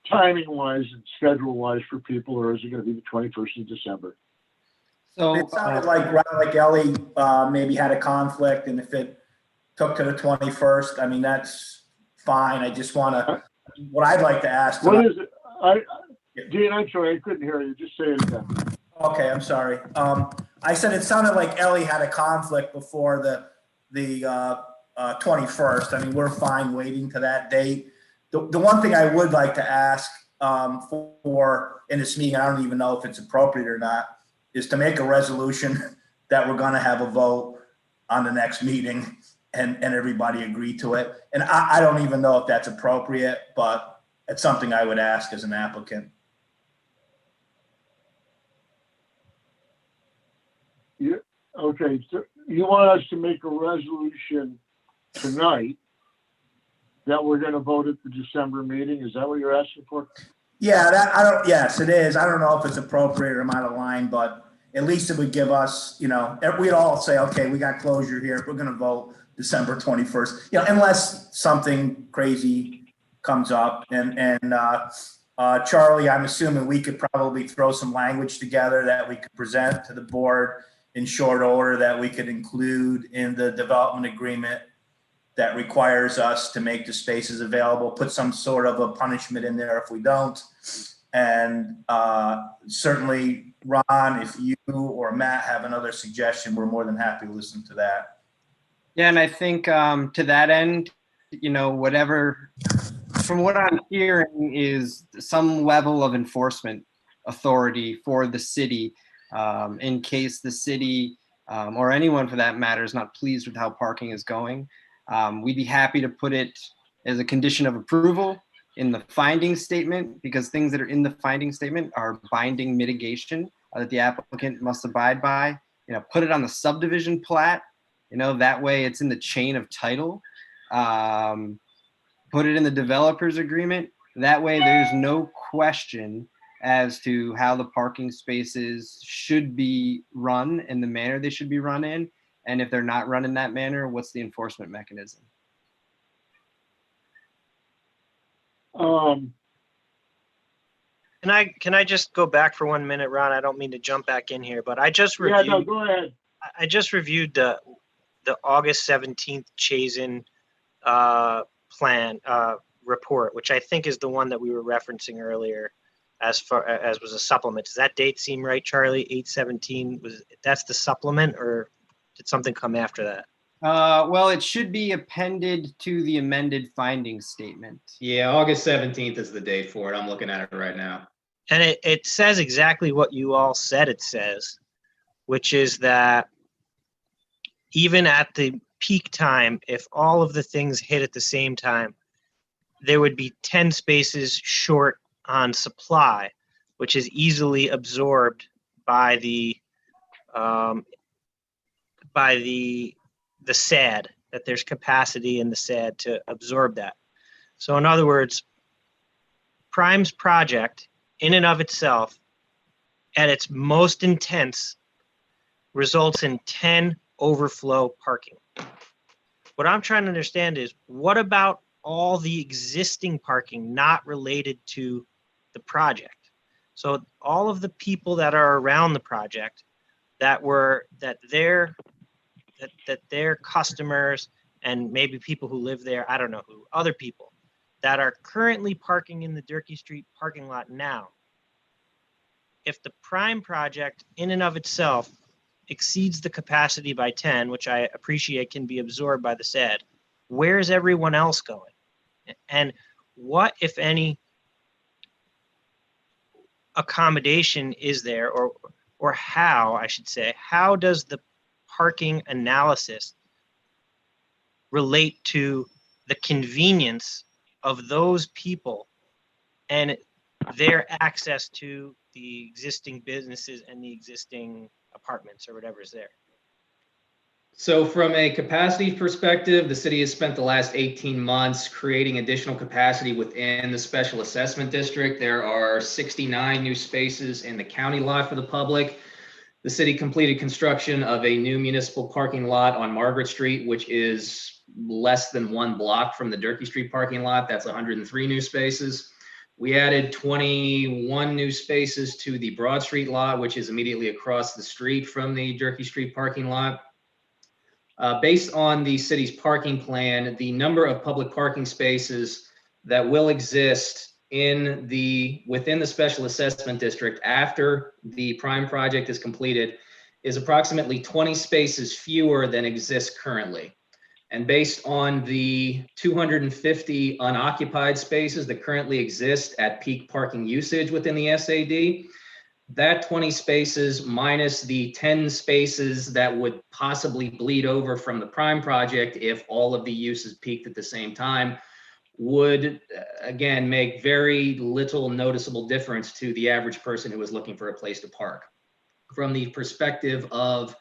Timing wise and schedule wise for people, or is it going to be the 21st of December? So It sounded like Ellie maybe had a conflict, and if it took to the 21st, I mean, that's fine. I just want to, what I'd like to ask. What is it? Dean, I'm sorry, I couldn't hear you. Just say it again. Okay, I'm sorry. I said it sounded like Ellie had a conflict before the 21st. I mean, we're fine waiting to that date. The one thing I would like to ask for in this meeting, I don't even know if it's appropriate or not, is to make a resolution that we're going to have a vote on the next meeting and everybody agree to it. And I don't even know if that's appropriate, but it's something I would ask as an applicant. Yeah. Okay. So you want us to make a resolution tonight that we're going to vote at the December meeting? Is that what you're asking for? Yeah, yes, it is. I don't know if it's appropriate or I'm out of line, but at least it would give us, we'd all say, okay, we got closure here. We're going to vote December 21st, unless something crazy comes up. And Charlie, I'm assuming we could probably throw some language together that we could present to the board in short order that we could include in the development agreement that requires us to make the spaces available, put some sort of a punishment in there if we don't. And certainly, Ron, if you or Matt have another suggestion, we're more than happy to listen to that. Yeah, and I think to that end, whatever, from what I'm hearing is some level of enforcement authority for the city in case the city or anyone for that matter is not pleased with how parking is going. We'd be happy to put it as a condition of approval in the finding statement, because things that are in the finding statement are binding mitigation that the applicant must abide by. Put it on the subdivision plat, that way it's in the chain of title. Put it in the developer's agreement. That way there's no question as to how the parking spaces should be run in the manner they should be run in. And if they're not run in that manner, what's the enforcement mechanism? Can I just go back for 1 minute, Ron? I don't mean to jump back in here, but I just reviewed. Yeah, no, go ahead. I just reviewed the August 17th Chazen plan report, which I think is the one that we were referencing earlier, as far as was a supplement. Does that date seem right, Charlie? 8/17 that's the supplement, or did something come after that? Well, it should be appended to the amended finding statement. Yeah, August 17th is the date for it. I'm looking at it right now. And it says exactly what you all said it says, which is that even at the peak time, if all of the things hit at the same time, there would be 10 spaces short on supply, which is easily absorbed by the SAD, that there's capacity in the SAD to absorb that. So in other words, Prime's project in and of itself, at its most intense, results in 10 overflow parking. What I'm trying to understand is, what about all the existing parking not related to the project? So all of the people that are around the project that their customers and maybe people who live there, I don't know who, other people that are currently parking in the Durkee Street parking lot now, if the Prime project in and of itself exceeds the capacity by 10, which I appreciate can be absorbed by the SAD, where's everyone else going? And what, if any, accommodation is there, or how, I should say, how does the parking analysis relate to the convenience of those people and their access to the existing businesses and the existing apartments or whatever is there? So from a capacity perspective, the city has spent the last 18 months creating additional capacity within the special assessment district. There are 69 new spaces in the county lot for the public. The city completed construction of a new municipal parking lot on Margaret Street, which is less than 1 block from the Durkee Street parking lot. That's 103 new spaces. We added 21 new spaces to the Broad Street lot, which is immediately across the street from the Durkee Street parking lot. Based on the city's parking plan, the number of public parking spaces that will exist within the special assessment district after the Prime project is completed is approximately 20 spaces fewer than exists currently. And based on the 250 unoccupied spaces that currently exist at peak parking usage within the SAD, that 20 spaces minus the 10 spaces that would possibly bleed over from the Prime project if all of the uses peaked at the same time would, again, make very little noticeable difference to the average person who is looking for a place to park. From the perspective of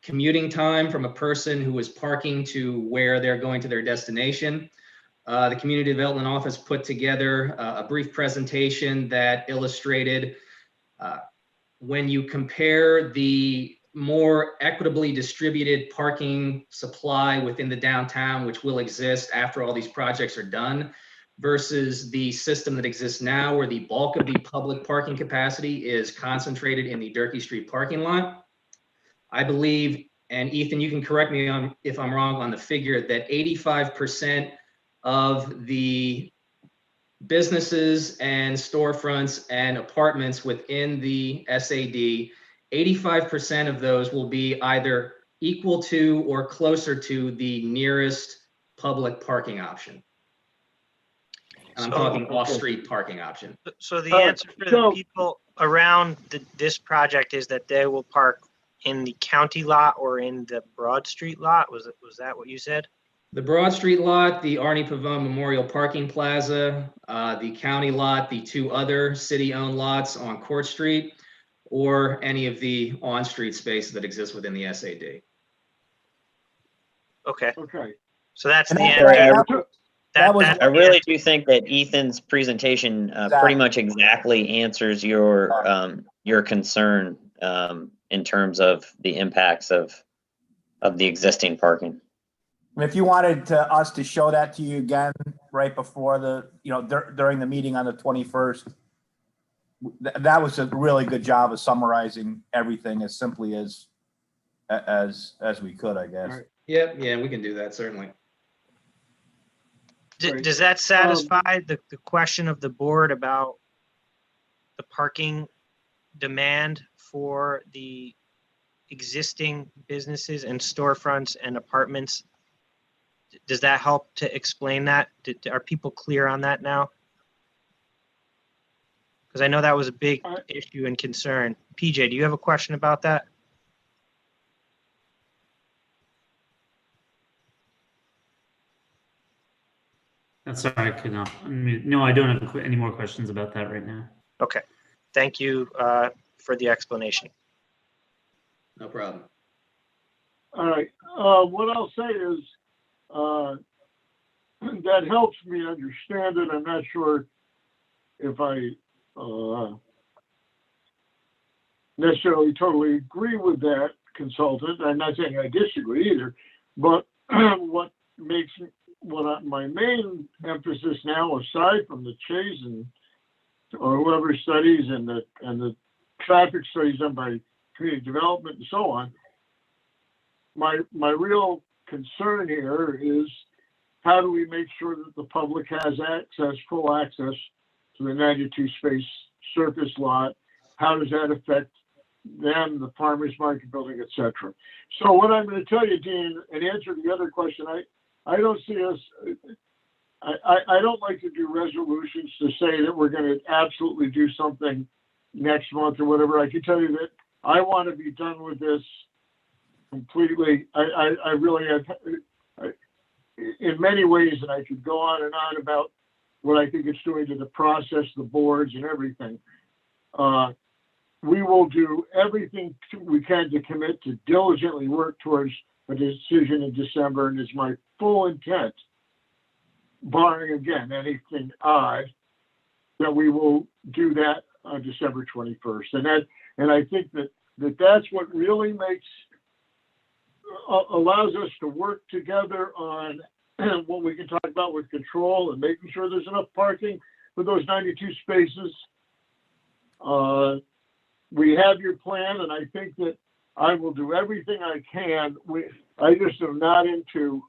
commuting time from a person who is parking to where they're going to their destination, the Community Development Office put together a brief presentation that illustrated when you compare the more equitably distributed parking supply within the downtown, which will exist after all these projects are done, versus the system that exists now, where the bulk of the public parking capacity is concentrated in the Durkee Street parking lot, I believe, and Ethan, you can correct me if I'm wrong on the figure, that 85% of the businesses and storefronts and apartments within the SAD, 85% of those will be either equal to or closer to the nearest public parking option. And I'm talking off-street parking option. So the answer for the people around this project is that they will park in the county lot or in the Broad Street lot? Was that what you said? The Broad Street lot, the Arnie Pavone Memorial Parking Plaza, the county lot, the two other city-owned lots on Court Street, or any of the on-street spaces that exist within the SAD. Okay, Okay. so that's the And answer. that was- I really do think that Ethan's presentation pretty much exactly answers your concern in terms of the impacts of the existing parking. And if you wanted us to show that to you again right before during the meeting on the 21st, that was a really good job of summarizing everything as simply as we could, I guess. Right. Yep, yeah, we can do that, certainly. Right. Does that satisfy the question of the board about the parking demand for the existing businesses and storefronts and apartments? Does that help to explain that? Are people clear on that now? Because I know that was a big issue and concern. PJ, do you have a question about that? Sorry, I could not. No, I don't have any more questions about that right now. Okay, thank you for the explanation. No problem. All right. What I'll say is that helps me understand it. I'm not sure if I necessarily totally agree with that consultant. I'm not saying I disagree either, but my main emphasis now, aside from the Chase or whoever studies and the traffic studies done by community development and so on, my real concern here is how do we make sure that the public has full access to the 92 space surface lot? How does that affect them, the farmers market building, et cetera? So what I'm going to tell you, Dean, in answer to the other question, I don't see us, I don't like to do resolutions to say that we're going to absolutely do something next month or whatever. I can tell you that I want to be done with this completely. I really have, in many ways, and I could go on and on about what I think it's doing to the process, the boards and everything. We will do everything we can to commit to diligently work towards a decision in December, and it's my full intent, barring again anything odd, that we will do that on December 21st. And I think that's what really allows us to work together on what we can talk about with control and making sure there's enough parking for those 92 spaces. We have your plan, and I think that I will do everything I can. I just am not into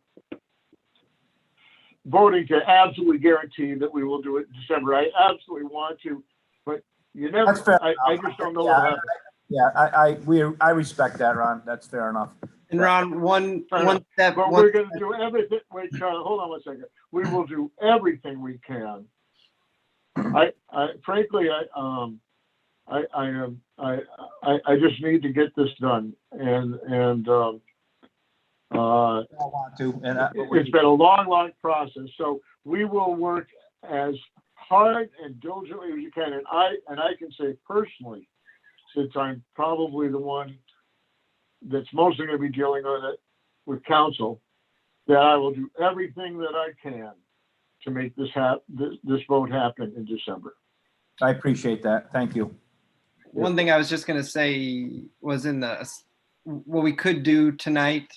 voting to absolutely guarantee that we will do it in December. I absolutely want to, but you never. That's fair I just don't know what happens. Yeah, I respect that, Ron. That's fair enough. And Ron, one step. But we're going to do everything. Wait, Charlie, hold on one second. We will do everything we can. Frankly, I just need to get this done, and I want to, it's been a long process. So we will work as hard and diligently as you can. And I can say personally, since I'm probably the one that's mostly going to be dealing with it with council, that I will do everything that I can to make this vote happen in December. I appreciate that. Thank you. One thing I was just gonna say was what we could do tonight.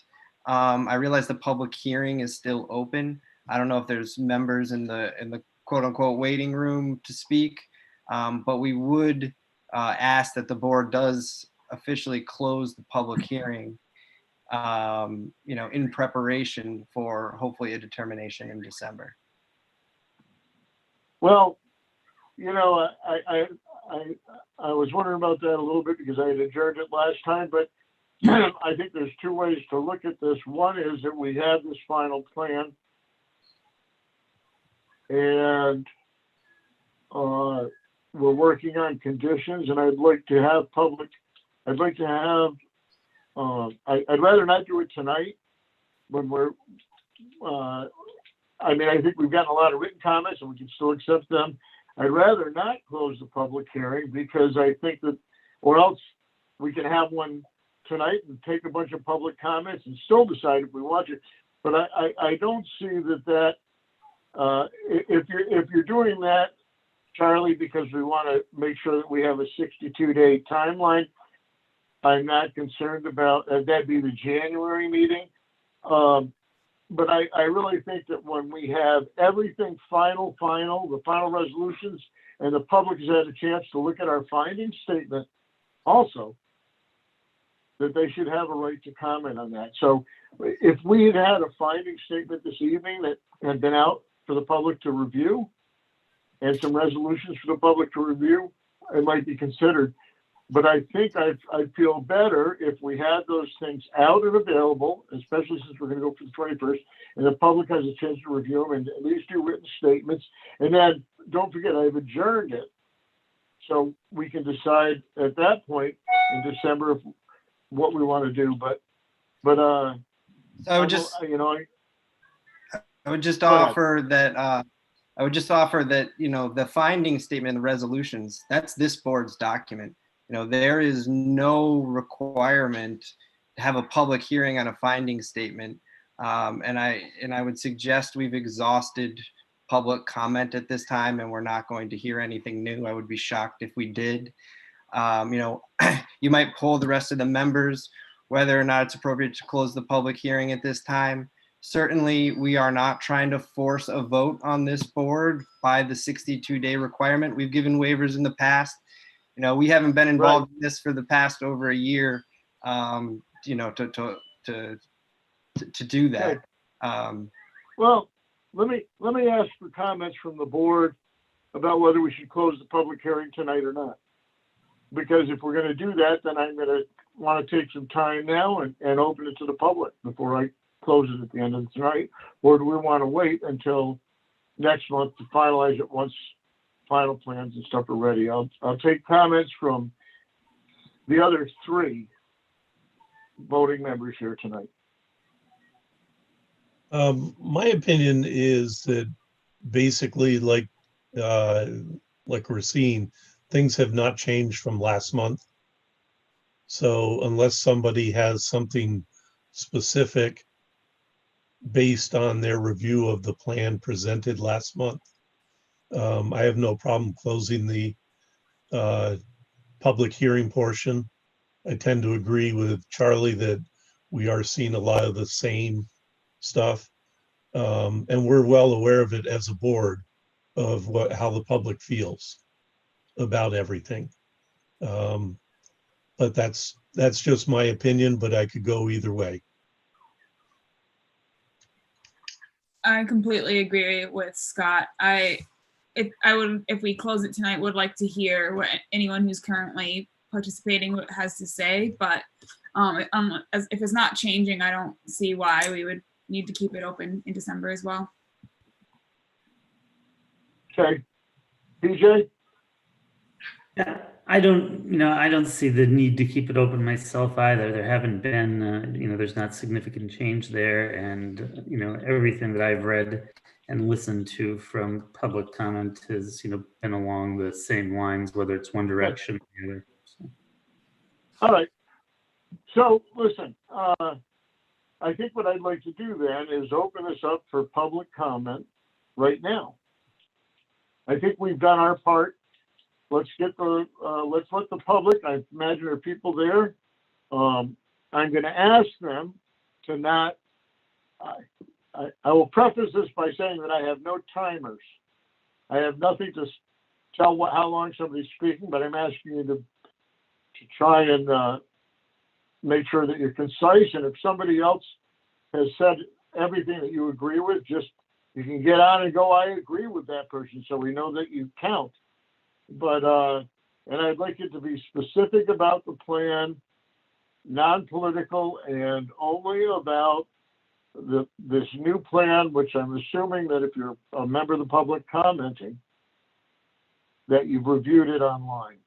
I realize the public hearing is still open. I don't know if there's members in the quote unquote waiting room to speak, but we would ask that the board does officially close the public hearing, in preparation for hopefully a determination in December. Well, I was wondering about that a little bit because I had adjourned it last time, but I think there's two ways to look at this. One is that we have this final plan, and we're working on conditions, and I'd like to have I'd rather not do it tonight when I think we've gotten a lot of written comments and we can still accept them. I'd rather not close the public hearing because I think that, or else we can have one tonight and take a bunch of public comments and still decide if we want to. But I don't see that if you're doing that, Charlie, because we want to make sure that we have a 62-day timeline, I'm not concerned about that'd be the January meeting. But I really think that when we have everything final, the final resolutions, and the public has had a chance to look at our finding statement also, that they should have a right to comment on that. So if we had had a finding statement this evening that had been out for the public to review and some resolutions for the public to review, it might be considered. But I think I'd feel better if we had those things out and available, especially since we're going to go for the 21st, and the public has a chance to review them and at least do written statements. And then don't forget, I've adjourned it. So we can decide at that point in December what we want to do. But So I would just offer that the finding statement, the resolutions, that's this board's document. There is no requirement to have a public hearing on a finding statement. And I would suggest we've exhausted public comment at this time, and we're not going to hear anything new. I would be shocked if we did. You might poll the rest of the members whether or not it's appropriate to close the public hearing at this time. Certainly, we are not trying to force a vote on this board by the 62-day requirement. We've given waivers in the past. We haven't been involved in this for the past over a year, to do that. Okay. Well, let me ask for comments from the board about whether we should close the public hearing tonight or not. Because if we're going to do that, then I'm going to want to take some time now and open it to the public before I close it at the end of the night. Or do we want to wait until next month to finalize it once final plans and stuff are ready? I'll take comments from the other three voting members here tonight. My opinion is that basically, like we're seeing, things have not changed from last month. So unless somebody has something specific based on their review of the plan presented last month, I have no problem closing the public hearing portion. I tend to agree with Charlie that we are seeing a lot of the same stuff. And we're well aware of it as a board of how the public feels about everything. But that's just my opinion, but I could go either way. I completely agree with Scott. If we close it tonight, would like to hear what anyone who's currently participating has to say, but if it's not changing, I don't see why we would need to keep it open in December as well. Okay. PJ? Yeah, I don't see the need to keep it open myself either. There haven't been, there's not significant change there. And, everything that I've read and listened to from public comment has, been along the same lines, whether it's one direction or the other. So. All right. So listen, I think what I'd like to do then is open this up for public comment right now. I think we've done our part let's let the public, I imagine there are people there. I'm gonna ask them to not, I will preface this by saying that I have no timers. I have nothing to tell how long somebody's speaking, but I'm asking you to try and make sure that you're concise. And if somebody else has said everything that you agree with, just you can get on and go, I agree with that person, so we know that you count. But and I'd like it to be specific about the plan, non-political, and only about this new plan, which I'm assuming that if you're a member of the public commenting, that you've reviewed it online.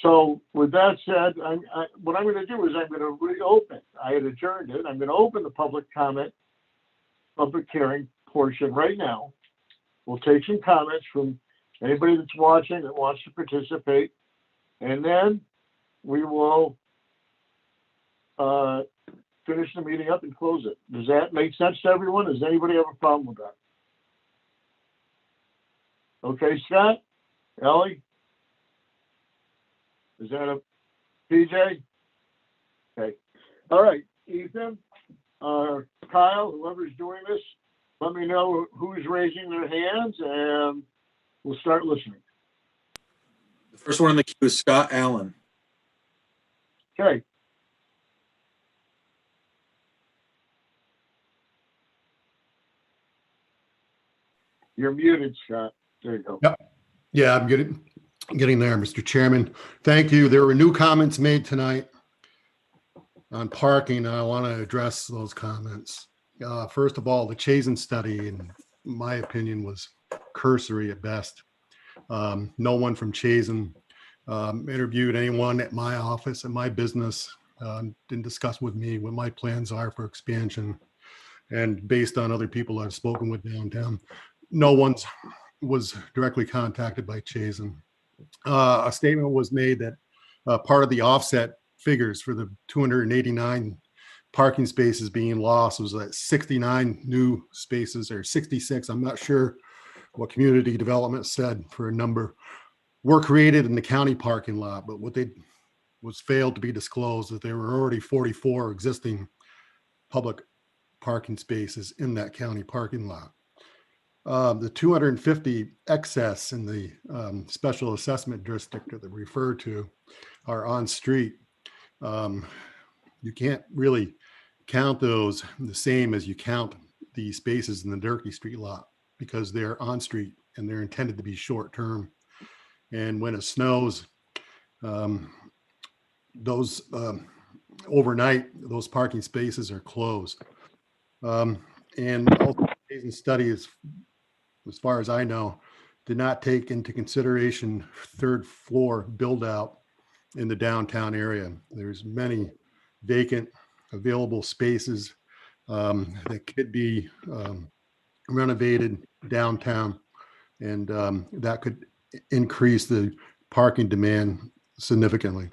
So with that said, what I'm going to do is I'm going to reopen. I had adjourned it. I'm going to open the public hearing portion right now. We'll take some comments from anybody that's watching that wants to participate, and then we will finish the meeting up and close it. Does that make sense to everyone? Does anybody have a problem with that? Okay, Scott? Ellie? Is that a PJ? Okay. All right, Ethan, Kyle, whoever's doing this, let me know who's raising their hands and we'll start listening. The first one in the queue is Scott Allen. Okay. You're muted, Scott. There you go. Yep. Yeah, I'm getting there, Mr. Chairman. Thank you. There were new comments made tonight on parking, and I want to address those comments. First of all, the Chazen study, in my opinion, was cursory at best. No one from Chazen interviewed anyone at my office, at my business, didn't discuss with me what my plans are for expansion. And based on other people I've spoken with downtown, no one was directly contacted by Chazen. A statement was made that part of the offset figures for the 289 parking spaces being lost was that 69 new spaces, or 66, I'm not sure what community development said for a number, were created in the county parking lot, but what they was failed to be disclosed that there were already 44 existing public parking spaces in that county parking lot. The 250 excess in the special assessment district that they refer to are on street. You can't really count those the same as you count the spaces in the Durkee Street lot because they're on street and they're intended to be short term. And when it snows, those overnight, those parking spaces are closed. And also, the study is, as far as I know, did not take into consideration third floor build out in the downtown area. There's many vacant available spaces that could be renovated downtown, and that could increase the parking demand significantly.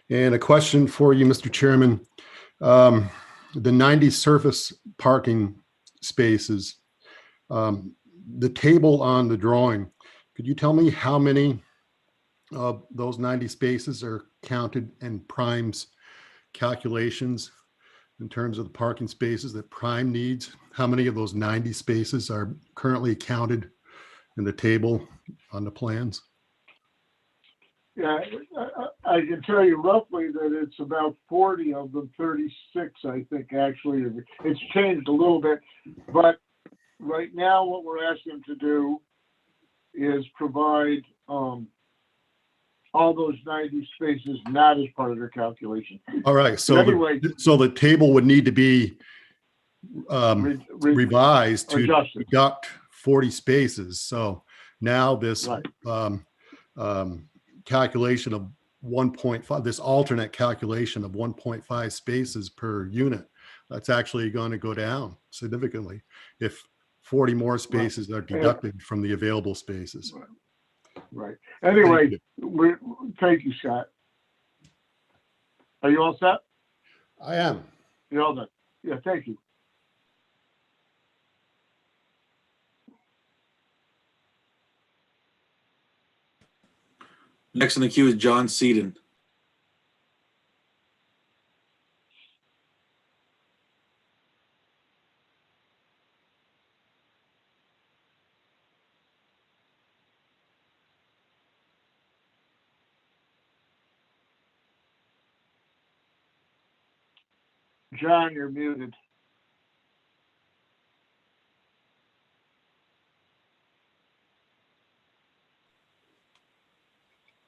And a question for you, Mr. Chairman. The 90 surface parking spaces, the table on the drawing, could you tell me how many of those 90 spaces are counted in Prime's calculations in terms of the parking spaces that Prime needs? How many of those 90 spaces are currently counted in the table on the plans? Yeah, I can tell you roughly that it's about 40 of them, 36, I think, actually. It's changed a little bit, but right now what we're asking them to do is provide all those 90 spaces not as part of their calculation. All right, so anyway, so the table would need to be revised to adjusted. deduct 40 spaces. So now this calculation of 1.5, this alternate calculation of 1.5 spaces per unit, that's actually going to go down significantly if 40 more spaces are deducted from the available spaces. Right. Anyway, thank you, Scott. Are you all set? I am. You're all done. Yeah, thank you. Next in the queue is John Seaton. John, you're muted.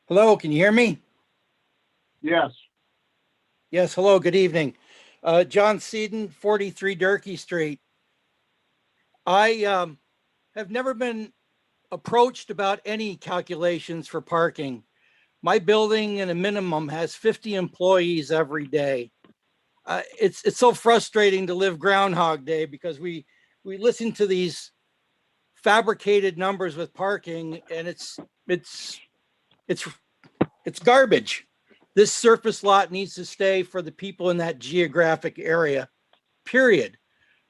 Hello, can you hear me? Yes. Yes, hello, good evening. John Seaton, 43 Durkee Street. I have never been approached about any calculations for parking. My building in a minimum has 50 employees every day. It's so frustrating to live Groundhog Day because we listen to these fabricated numbers with parking, and it's garbage. This surface lot needs to stay for the people in that geographic area, period.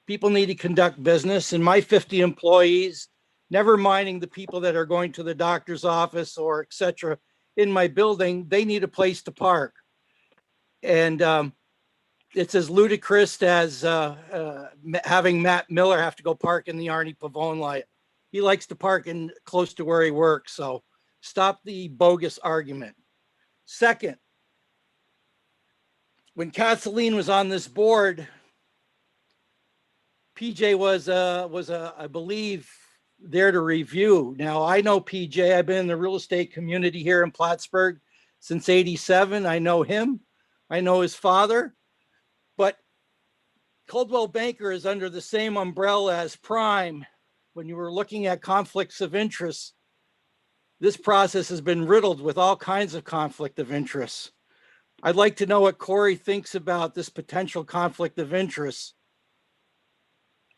People need to conduct business, and my 50 employees, never minding the people that are going to the doctor's office or et cetera in my building, they need a place to park. And it's as ludicrous as having Matt Miller have to go park in the Arnie Pavone lot. He likes to park in close to where he works, so stop the bogus argument. Second, when Kathleen was on this board, PJ was I believe, there to review. Now, I know PJ. I've been in the real estate community here in Plattsburgh since '87. I know him. I know his father. But Coldwell Banker is under the same umbrella as Prime. When you were looking at conflicts of interest, this process has been riddled with all kinds of conflict of interest. I'd like to know what Corey thinks about this potential conflict of interest.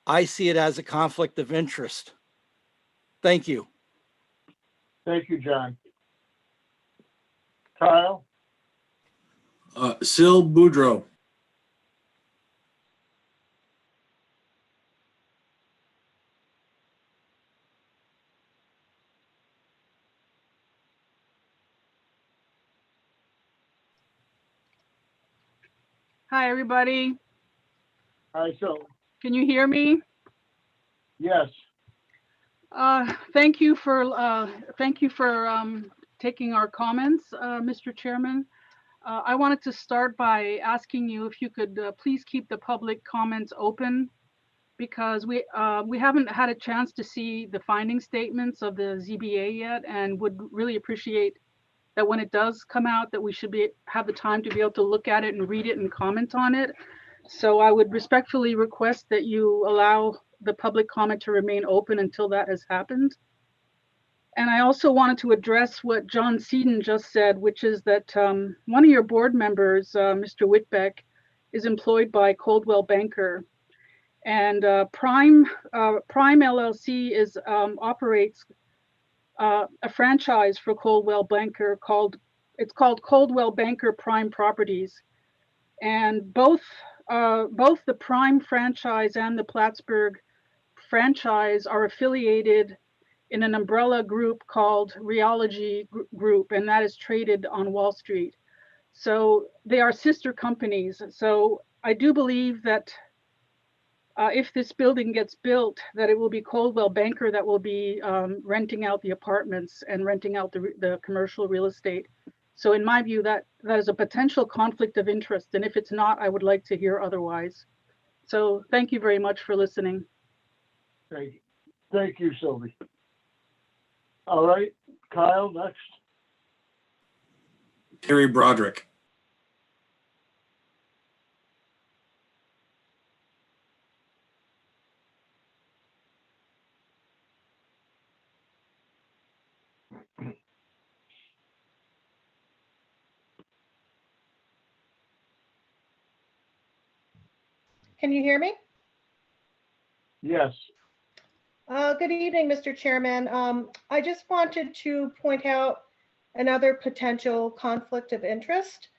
I see it as a conflict of interest. Thank you. Thank you, John. Kyle? Sil Boudreau. Hi, everybody. Hi, so, Can you hear me? yes. Thank you for taking our comments, Mr. Chairman. I wanted to start by asking you if you could please keep the public comments open, because we haven't had a chance to see the finding statements of the ZBA yet, and would really appreciate that when it does come out, that we should have the time to be able to look at it and read it and comment on it. So I would respectfully request that you allow the public comment to remain open until that has happened. And I also wanted to address what John Seaton just said, which is that one of your board members, Mr. Whitbeck, is employed by Coldwell Banker. And Prime LLC operates a franchise for Coldwell Banker called Coldwell Banker Prime Properties. And both the Prime franchise and the Plattsburgh franchise are affiliated in an umbrella group called Realogy Group, and that is traded on Wall Street. So they are sister companies. So I do believe that if this building gets built, that it will be Coldwell Banker that will be renting out the apartments and renting out the commercial real estate. So in my view, that is a potential conflict of interest. And if it's not, I would like to hear otherwise. So thank you very much for listening. Thank you, Sylvie. All right, Kyle, next. Terry Broderick. Can you hear me? Yes. Good evening, Mr. Chairman. I just wanted to point out another potential conflict of interest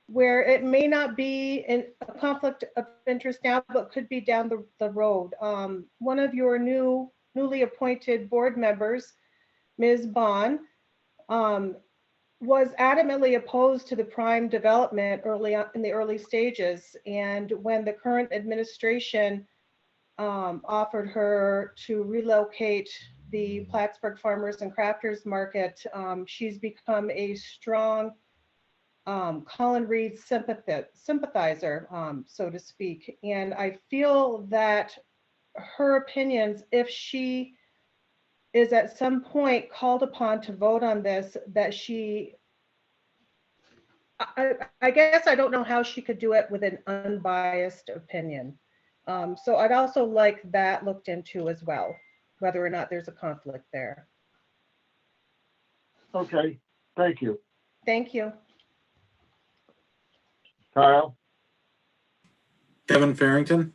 where it may not be a conflict of interest now, but could be down the road. One of your newly appointed board members, Ms. Bond, was adamantly opposed to the prime development early on in the early stages. And when the current administration offered her to relocate the Plattsburgh Farmers and Crafters Market, she's become a strong Colin Reed sympathizer, so to speak. And I feel that her opinions, if she is at some point called upon to vote on this, that I guess I don't know how she could do it with an unbiased opinion. So I'd also like that looked into as well, whether or not there's a conflict there. Okay, thank you. Thank you. Kyle? Kevin Farrington.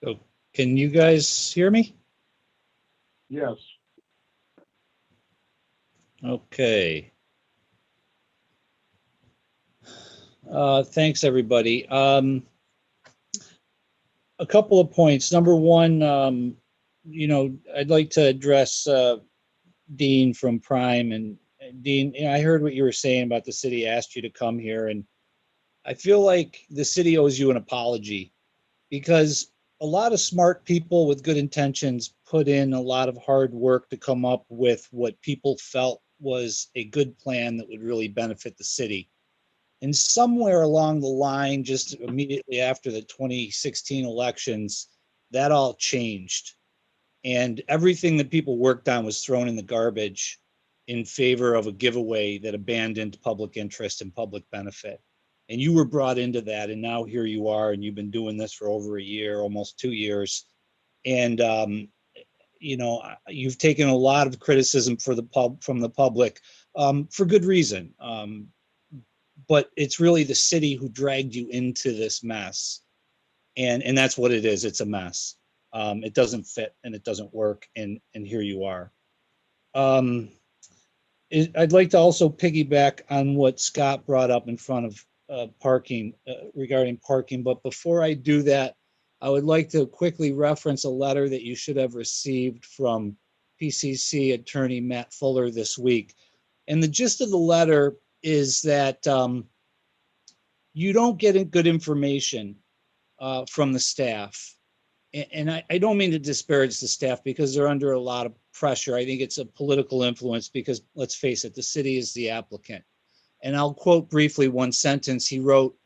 So can you guys hear me? Yes. Okay. Thanks, everybody. A couple of points. Number one, I'd like to address Dean from Prime. And Dean, I heard what you were saying about the city asked you to come here, and I feel like the city owes you an apology, because a lot of smart people with good intentions put in a lot of hard work to come up with what people felt was a good plan that would really benefit the city. And somewhere along the line, just immediately after the 2016 elections, that all changed. And everything that people worked on was thrown in the garbage in favor of a giveaway that abandoned public interest and public benefit. And you were brought into that, and now here you are, and you've been doing this for over a year, almost 2 years. And you've taken a lot of criticism from the public for good reason. But it's really the city who dragged you into this mess, and that's what it is. It's a mess. It doesn't fit and it doesn't work, and here you are. I'd like to also piggyback on what Scott brought up in front of parking, regarding parking. But before I do that, I would like to quickly reference a letter that you should have received from PCC attorney Matt Fuller this week. And the gist of the letter is that you don't get good information from the staff. And I don't mean to disparage the staff, because they're under a lot of pressure. I think it's a political influence because, let's face it, the city is the applicant. And I'll quote briefly one sentence. He wrote,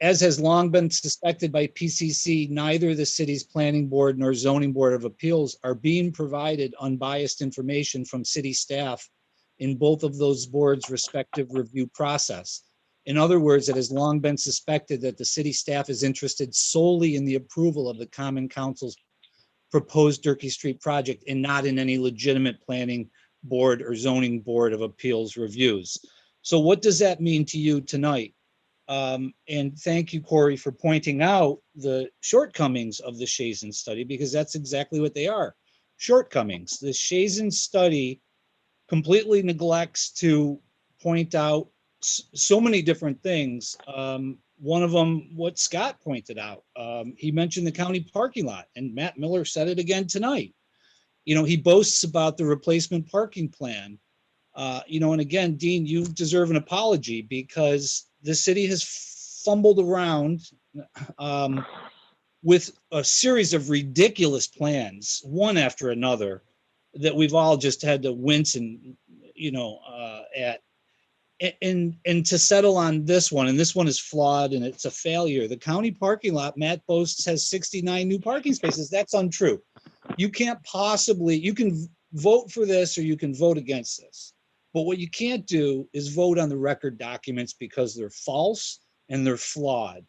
"As has long been suspected by PCC, neither the city's planning board nor zoning board of appeals are being provided unbiased information from city staff in both of those boards' respective review process. In other words, it has long been suspected that the city staff is interested solely in the approval of the Common Council's proposed Durkee Street project and not in any legitimate planning board or zoning board of appeals reviews." So what does that mean to you tonight? And thank you, Corey, for pointing out the shortcomings of the Shazen study, because that's exactly what they are, shortcomings. The Shazen study completely neglects to point out so many different things. One of them, what Scott pointed out, he mentioned the county parking lot, and Matt Miller said it again tonight. He boasts about the replacement parking plan. And again, Dean, you deserve an apology, because the city has fumbled around with a series of ridiculous plans, one after another, that we've all just had to wince and, at. And to settle on this one, and this one is flawed and it's a failure. The county parking lot, Matt boasts, has 69 new parking spaces. That's untrue. You can't possibly, you can vote for this or you can vote against this. But what you can't do is vote on the record documents, because they're false and they're flawed.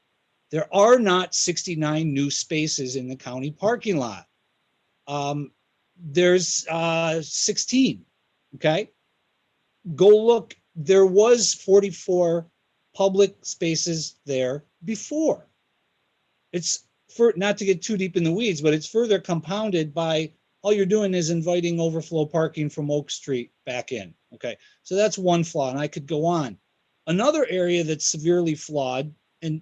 There are not 69 new spaces in the county parking lot. There's 16, okay? Go look. There was 44 public spaces there before. It's, for not to get too deep in the weeds, but it's further compounded by all you're doing is inviting overflow parking from Oak Street back in. Okay, so that's one flaw, and I could go on. Another area that's severely flawed, and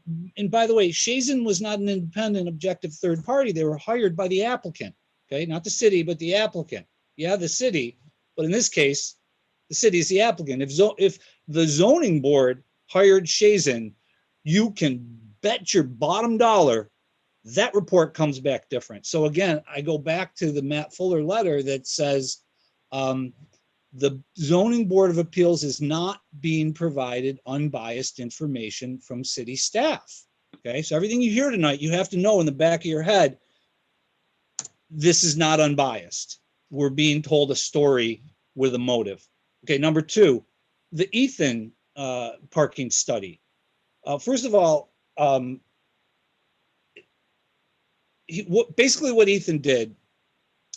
by the way, Shazen was not an independent objective third party. They were hired by the applicant. Okay, not the city, but the applicant. Yeah, the city, but in this case, the city is the applicant. If the zoning board hired Shazen, you can bet your bottom dollar that report comes back different. So again, I go back to the Matt Fuller letter that says the zoning board of appeals is not being provided unbiased information from city staff. Okay, so everything you hear tonight, you have to know in the back of your head, this is not unbiased. We're being told a story with a motive. Okay, number two, the Ethan parking study. First of all, basically what Ethan did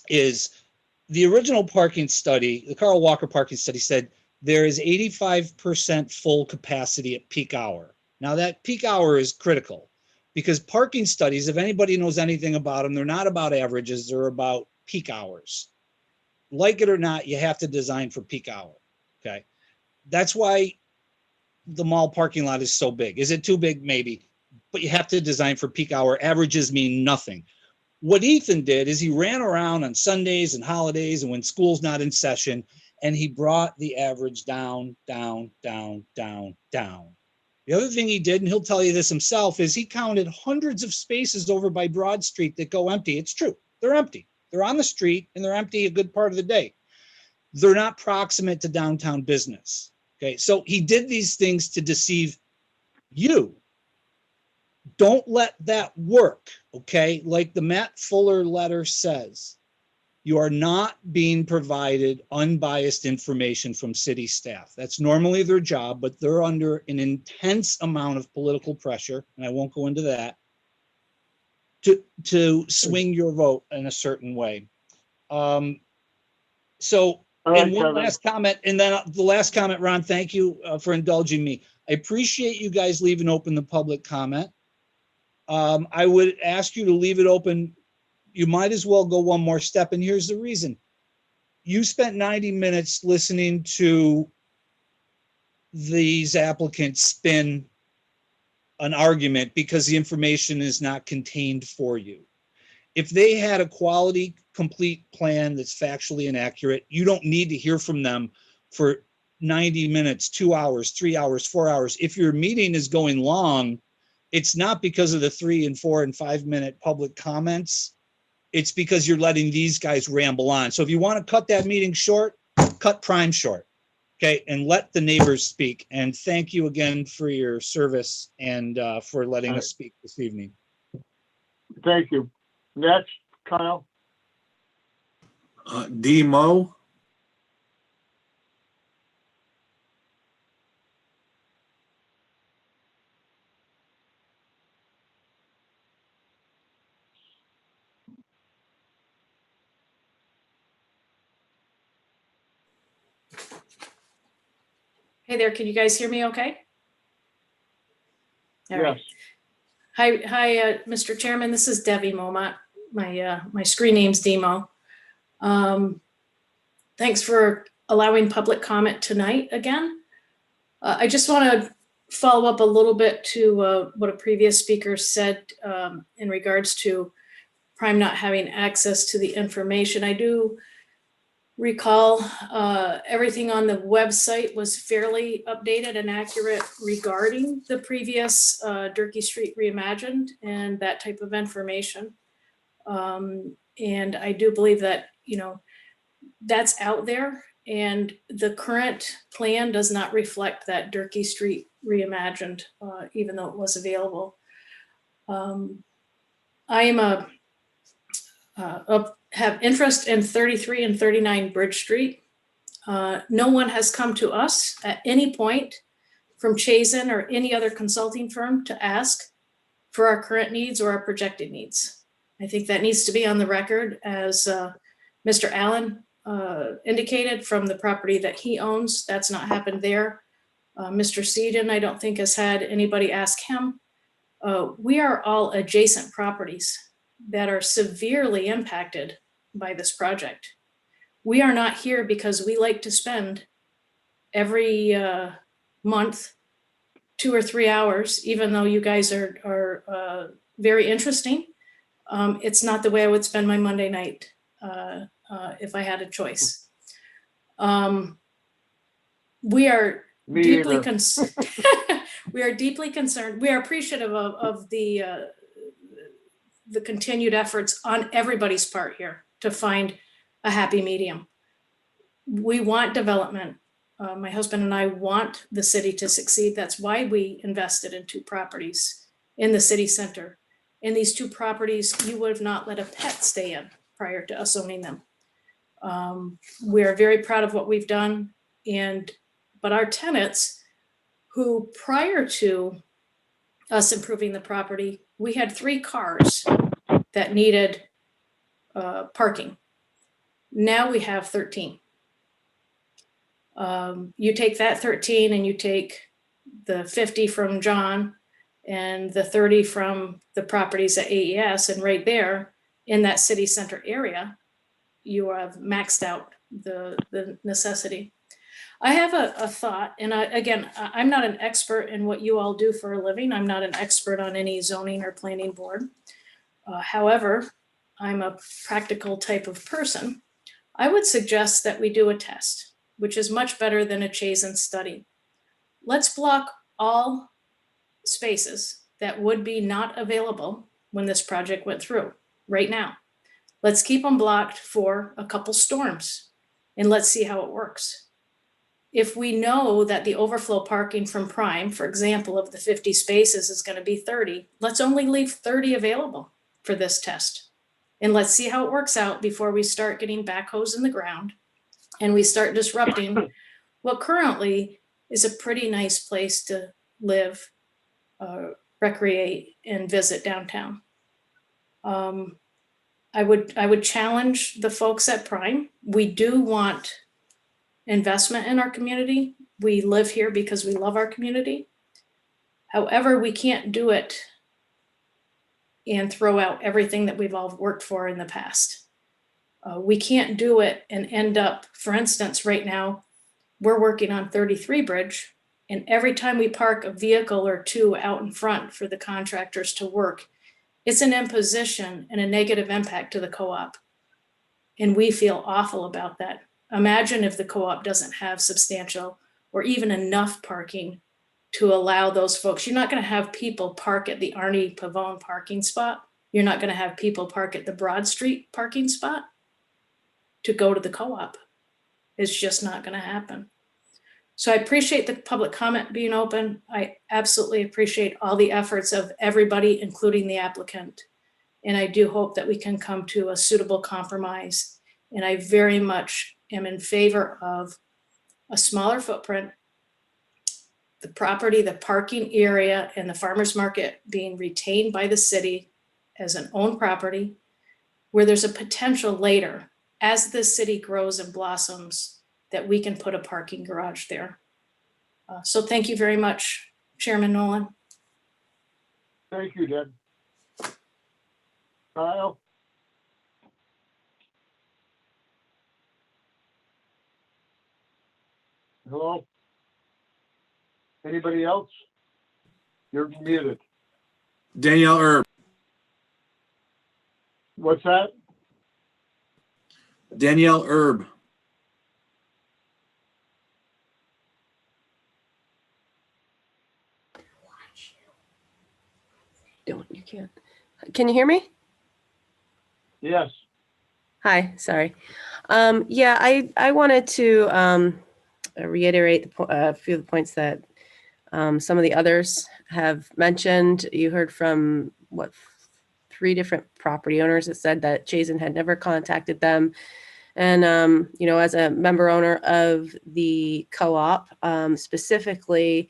is the original parking study, the Carl Walker parking study said there is 85% full capacity at peak hour. Now that peak hour is critical because parking studies, if anybody knows anything about them, they're not about averages, they're about peak hours. Like it or not, you have to design for peak hour, okay? That's why the mall parking lot is so big. Is it too big? Maybe, but you have to design for peak hour. Averages mean nothing. What Ethan did is he ran around on Sundays and holidays and when school's not in session, and he brought the average down, down, down, down, down. The other thing he did, and he'll tell you this himself, is he counted hundreds of spaces over by Broad Street that go empty. It's true, they're empty. They're on the street and they're empty a good part of the day. They're not proximate to downtown business. Okay, so he did these things to deceive you. Don't let that work, okay? Like the Matt Fuller letter says, you are not being provided unbiased information from city staff. That's normally their job, but they're under an intense amount of political pressure, and I won't go into that, to swing your vote in a certain way. So, and one last comment, and then the last comment, Ron, thank you for indulging me. I appreciate you guys leaving open the public comment. I would ask you to leave it open. You might as well go one more step, and here's the reason. You spent 90 minutes listening to these applicants spin an argument because the information is not contained for you. If they had a quality, complete plan that's factually inaccurate, you don't need to hear from them for 90 minutes, 2 hours, 3 hours, 4 hours. If your meeting is going long, it's not because of the 3 and 4 and 5 minute public comments. It's because you're letting these guys ramble on. So if you want to cut that meeting short, cut Prime short. Okay, and let the neighbors speak. And thank you again for your service and for letting us speak this evening. Thank you. Next, Kyle. D. Mo. Hey there, can you guys hear me okay? All right. Yes. Hi, Mr. Chairman, this is Debbie Momot. My screen name's Demo. Thanks for allowing public comment tonight again. I just want to follow up a little bit to what a previous speaker said in regards to Prime not having access to the information. I do recall everything on the website was fairly updated and accurate regarding the previous Durkee Street Reimagined and that type of information. And I do believe that, you know, that's out there, and the current plan does not reflect that Durkee Street Reimagined, even though it was available. I am have interest in 33 and 39 Bridge Street. No one has come to us at any point from Chazen or any other consulting firm to ask for our current needs or our projected needs. I think that needs to be on the record, as Mr. Allen indicated, from the property that he owns. That's not happened there. Mr. Seaton, I don't think, has had anybody ask him. We are all adjacent properties that are severely impacted by this project. We are not here because we like to spend every month 2 or 3 hours, even though you guys are very interesting. It's not the way I would spend my Monday night if I had a choice. We are Me deeply either. concerned. We are deeply concerned. We are appreciative of the continued efforts on everybody's part here to find a happy medium. We want development. My husband and I want the city to succeed. That's why we invested in 2 properties in the city center. In these 2 properties, you would have not let a pet stay in prior to us owning them. We are very proud of what we've done, but our tenants, who prior to us improving the property, we had 3 cars that needed parking. Now we have 13. You take that 13 and you take the 50 from John and the 30 from the properties at AES, and right there in that city center area, you have maxed out the necessity. I have a thought, and again, I'm not an expert in what you all do for a living. I'm not an expert on any zoning or planning board. However, I'm a practical type of person. I would suggest that we do a test, which is much better than a Chazen study. Let's block all spaces that would be not available when this project went through right now. Let's keep them blocked for a couple storms and let's see how it works. If we know that the overflow parking from Prime, for example, of the 50 spaces is going to be 30, let's only leave 30 available for this test. And let's see how it works out before we start getting backhoes in the ground and we start disrupting what currently is a pretty nice place to live, recreate, and visit downtown. I would challenge the folks at Prime. We do want investment in our community. We live here because we love our community. However, we can't do it and throw out everything that we've all worked for in the past. We can't do it and end up, for instance, right now, we're working on 33 Bridge, and every time we park a vehicle or 2 out in front for the contractors to work, it's an imposition and a negative impact to the co-op. And we feel awful about that. Imagine if the co-op doesn't have substantial or even enough parking to allow those folks. You're not going to have people park at the Arnie Pavone parking spot. You're not going to have people park at the Broad Street parking spot to go to the co-op. It's just not going to happen. So I appreciate the public comment being open. I absolutely appreciate all the efforts of everybody, including the applicant. And I do hope that we can come to a suitable compromise. And I very much am in favor of a smaller footprint, the property, the parking area, and the farmer's market being retained by the city as an owned property, where there's a potential later, as the city grows and blossoms, that we can put a parking garage there. So thank you very much, Chairman Nolan. Thank you, Deb. Kyle? Hello? Anybody else? You're muted. Danielle Erb. What's that? Danielle Erb. You can't. Can you hear me? Yes. Hi, sorry. Yeah, I wanted to reiterate a few of the points that some of the others have mentioned. You heard from, 3 different property owners that said that Chazen had never contacted them. And, as a member owner of the co-op, specifically,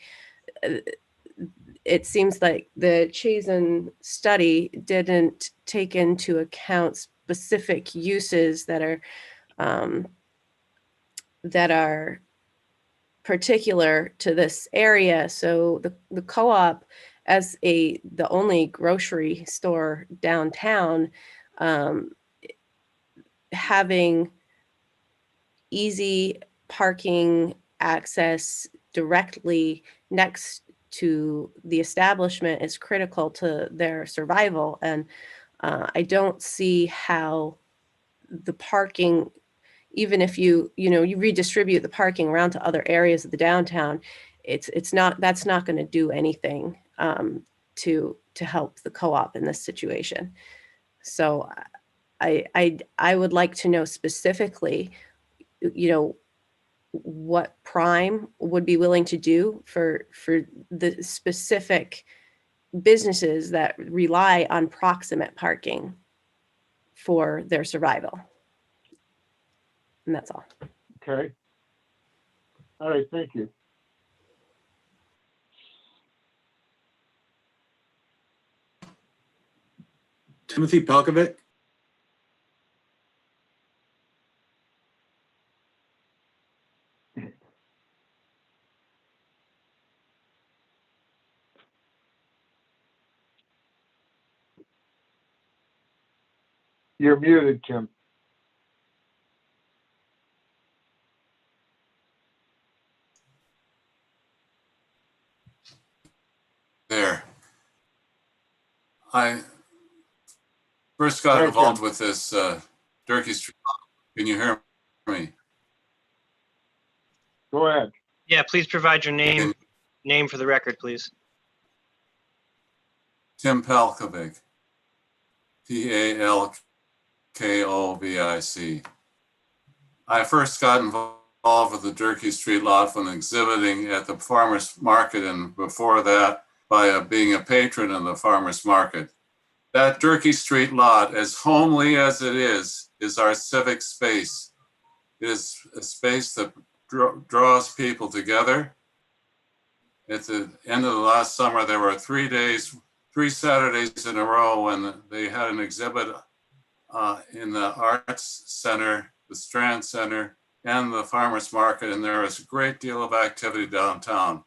it seems like the Chazen study didn't take into account specific uses that are particular to this area. So the co-op, as the only grocery store downtown, having easy parking access directly next to the establishment is critical to their survival. And I don't see how the parking, even if you redistribute the parking around to other areas of the downtown, that's not going to do anything to help the co-op in this situation. So I would like to know specifically, what Prime would be willing to do for the specific businesses that rely on proximate parking for their survival. And that's all. Okay. All right, thank you. Timothy Palkovic. You're muted, Tim. There. I first got involved with this Durkee Street. Can you hear me? Go ahead. Yeah, please provide your name for the record, please. Tim Palkovic. Palkovic. I first got involved with the Durkee Street lot when exhibiting at the farmers market, and before that by being a patron of the farmers market. That Durkee Street lot, as homely as it is our civic space. It is a space that draws people together. At the end of the last summer, there were 3 Saturdays in a row when they had an exhibit in the Arts Center, the Strand Center, and the Farmers Market, and there was a great deal of activity downtown.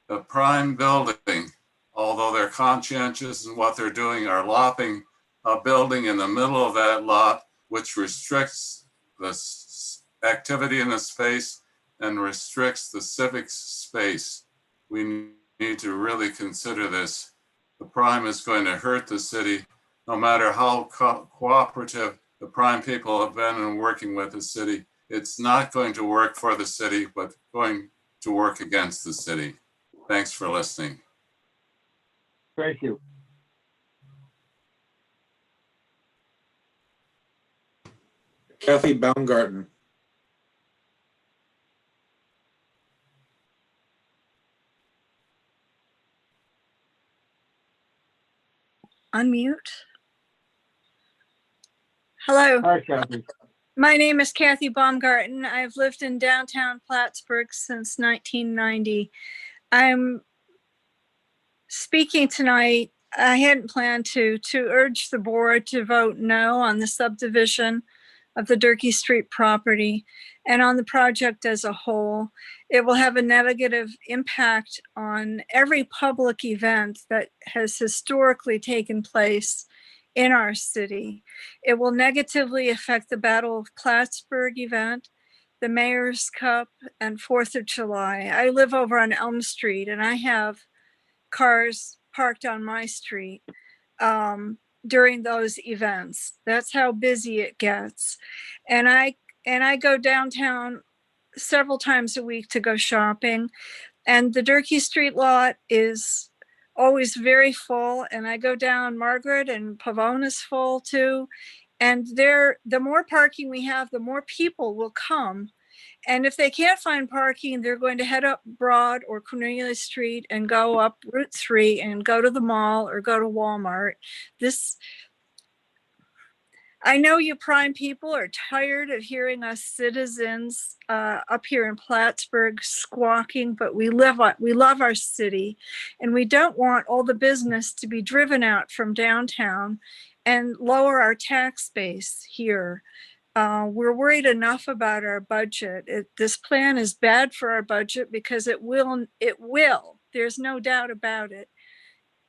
The Prime building, although they're conscientious in what they're doing, are lopping a building in the middle of that lot, which restricts the activity in the space and restricts the civic space. We need to really consider this. The Prime is going to hurt the city, no matter how cooperative the Prime people have been in working with the city. It's not going to work for the city, but going to work against the city. Thanks for listening. Thank you. Kathy Baumgarten. Unmute. Hello. Hi, Kathy. My name is Kathy Baumgarten. I've lived in downtown Plattsburgh since 1990. I'm speaking tonight. I hadn't planned to urge the board to vote no on the subdivision of the Durkee Street property and on the project as a whole. It will have a negative impact on every public event that has historically taken place in our city. It will negatively affect the Battle of Plattsburgh event, the Mayor's Cup, and 4th of July. I live over on Elm Street and I have cars parked on my street during those events. That's how busy it gets. And I go downtown several times a week to go shopping. And the Durkee Street lot is always very full. And I go down Margaret and Pavone is full too. And the more parking we have, the more people will come. And if they can't find parking, they're going to head up Broad or Cornelia Street and go up Route 3 and go to the mall or go to Walmart. I know you Prime people are tired of hearing us citizens up here in Plattsburgh squawking, but we love our city and we don't want all the business to be driven out from downtown and lower our tax base here. We're worried enough about our budget. This plan is bad for our budget because it will, there's no doubt about it,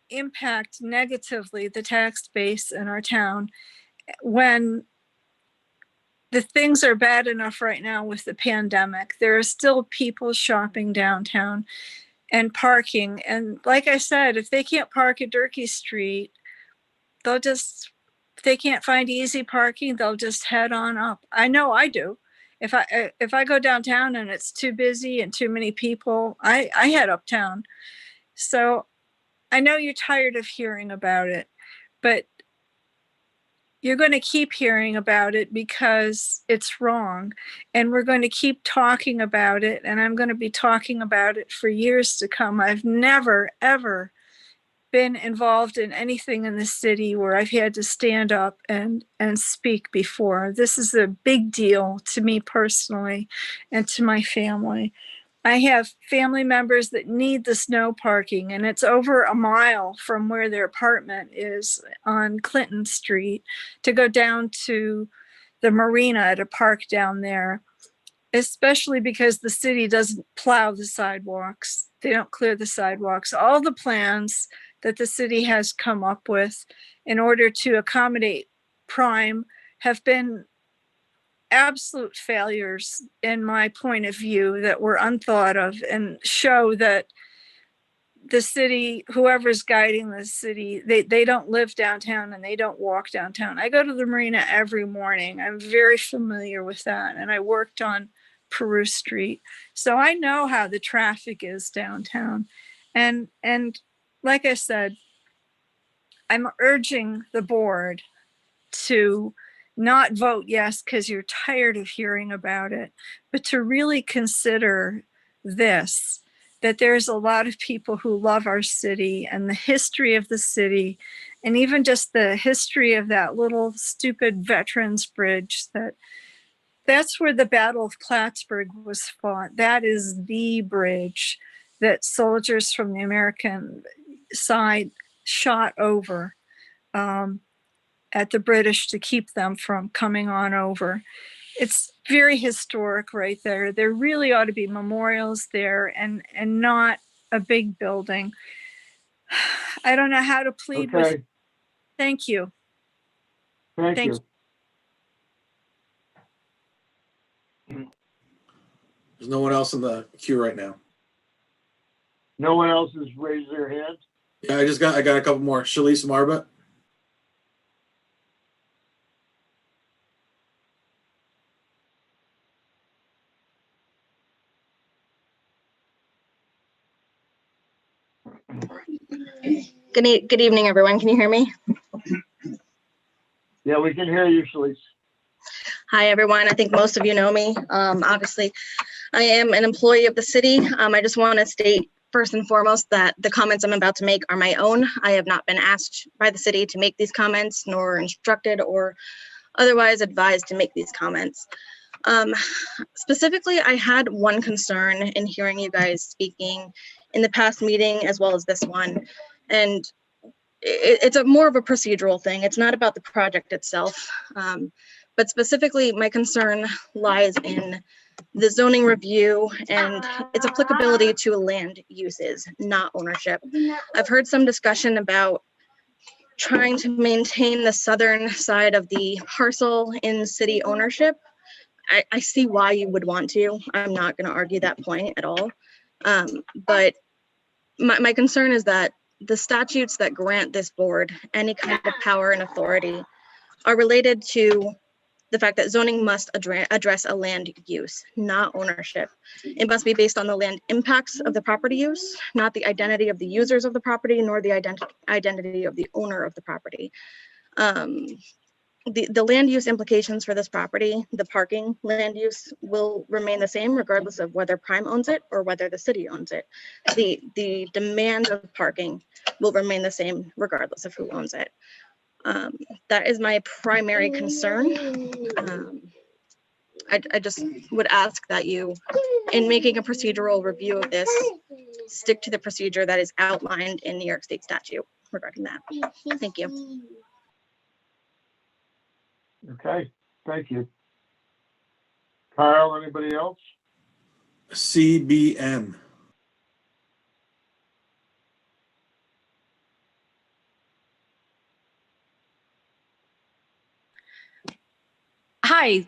impact negatively the tax base in our town when the things are bad enough right now with the pandemic. There are still people shopping downtown and parking. And like I said, if they can't park at Durkee Street, they'll just, if they can't find easy parking, they'll just head on up. I know I do. If I go downtown and it's too busy and too many people, I head uptown. So I know you're tired of hearing about it, but you're going to keep hearing about it because it's wrong. And we're going to keep talking about it. And I'm going to be talking about it for years to come. I've never, ever been involved in anything in the city where I've had to stand up and speak before. This is a big deal to me personally and to my family. I have family members that need the snow parking, and it's over a mile from where their apartment is on Clinton Street to go down to the marina to park down there, especially because the city doesn't plow the sidewalks. They don't clear the sidewalks. All the plans that the city has come up with in order to accommodate Prime have been absolute failures in my point of view that were unthought of and show that the city, whoever's guiding the city, they don't live downtown and they don't walk downtown. I go to the marina every morning. I'm very familiar with that. And I worked on Peru Street. So I know how the traffic is downtown. And like I said, I'm urging the board to not vote yes because you're tired of hearing about it, but to really consider this, that there's a lot of people who love our city and the history of the city, and even just the history of that little stupid Veterans Bridge. That's where the Battle of Plattsburgh was fought. That is the bridge that soldiers from the American side shot over at the British to keep them from coming on over. It's very historic right there. There really ought to be memorials there and not a big building. I don't know how to plead with. Thank you. Thank you. There's no one else in the queue right now. No one else has raised their hand? Yeah, I got a couple more. Shalice Marbut. Good evening, everyone. Can you hear me? Yeah, we can hear you, Shalice. Hi, everyone. I think most of you know me. Obviously, I am an employee of the city. I just want to state first and foremost that the comments I'm about to make are my own. I have not been asked by the city to make these comments, nor instructed or otherwise advised to make these comments. Specifically, I had one concern in hearing you guys speaking in the past meeting as well as this one. And it's more of a procedural thing. It's not about the project itself. But specifically, my concern lies in the zoning review and its applicability to land uses, not ownership. I've heard some discussion about trying to maintain the southern side of the parcel in city ownership. I see why you would want to. I'm not going to argue that point at all. But my concern is that the statutes that grant this board any kind of power and authority are related to the fact that zoning must address a land use, not ownership. It must be based on the land impacts of the property use, not the identity of the users of the property, nor the identity of the owner of the property. The land use implications for this property, the parking land use, will remain the same regardless of whether Prime owns it or whether the city owns it. The demand of parking will remain the same regardless of who owns it. That is my primary concern. I just would ask that you, in making a procedural review of this, stick to the procedure that is outlined in New York State statute regarding that. Thank you. Okay, thank you. Kyle, anybody else? CBN. Hi,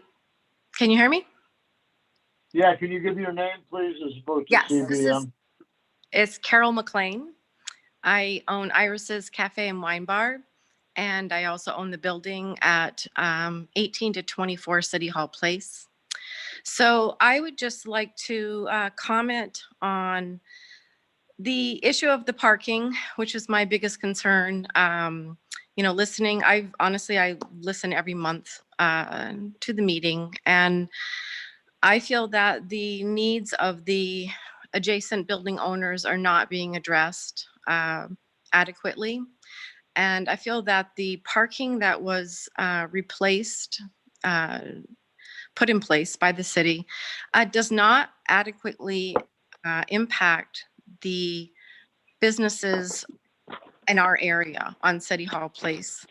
Can you hear me? Yeah, can you give your name, please, as opposed to Yes, this is, CBM? it's Carol McLean. I own Iris's Cafe and Wine Bar, and I also own the building at 18 to 24 City Hall Place. So I would just like to comment on the issue of the parking, which is my biggest concern. You know, listening, I listen every month to the meeting, and I feel that the needs of the adjacent building owners are not being addressed adequately. And I feel that the parking that was put in place by the city does not adequately impact the businesses in our area on City Hall Place.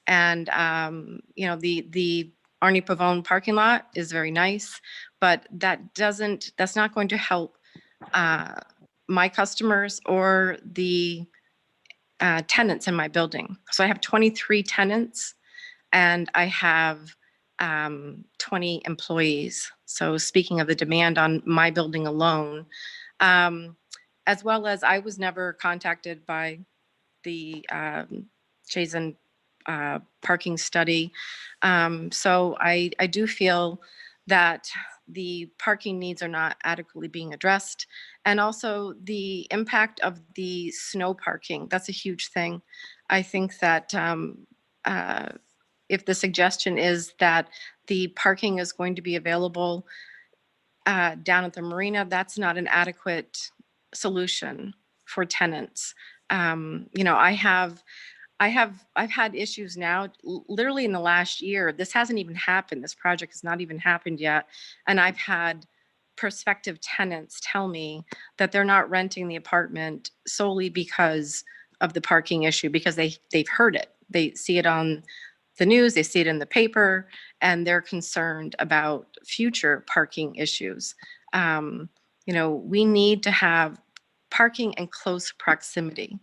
And, you know, the Arnie Pavone parking lot is very nice, but that's not going to help my customers or the tenants in my building. So I have 23 tenants and I have 20 employees. So speaking of the demand on my building alone, as well as I was never contacted by the Chazen parking study. So I do feel that the parking needs are not adequately being addressed. And also the impact of the snow parking, that's a huge thing. I think that if the suggestion is that the parking is going to be available down at the marina, that's not an adequate solution for tenants. You know, I've had issues now, literally in the last year. This hasn't even happened. This project has not even happened yet. And I've had prospective tenants tell me that they're not renting the apartment solely because of the parking issue, because they've heard it. They see it on the news, they see it in the paper, and they're concerned about future parking issues. You know, we need to have parking in close proximity.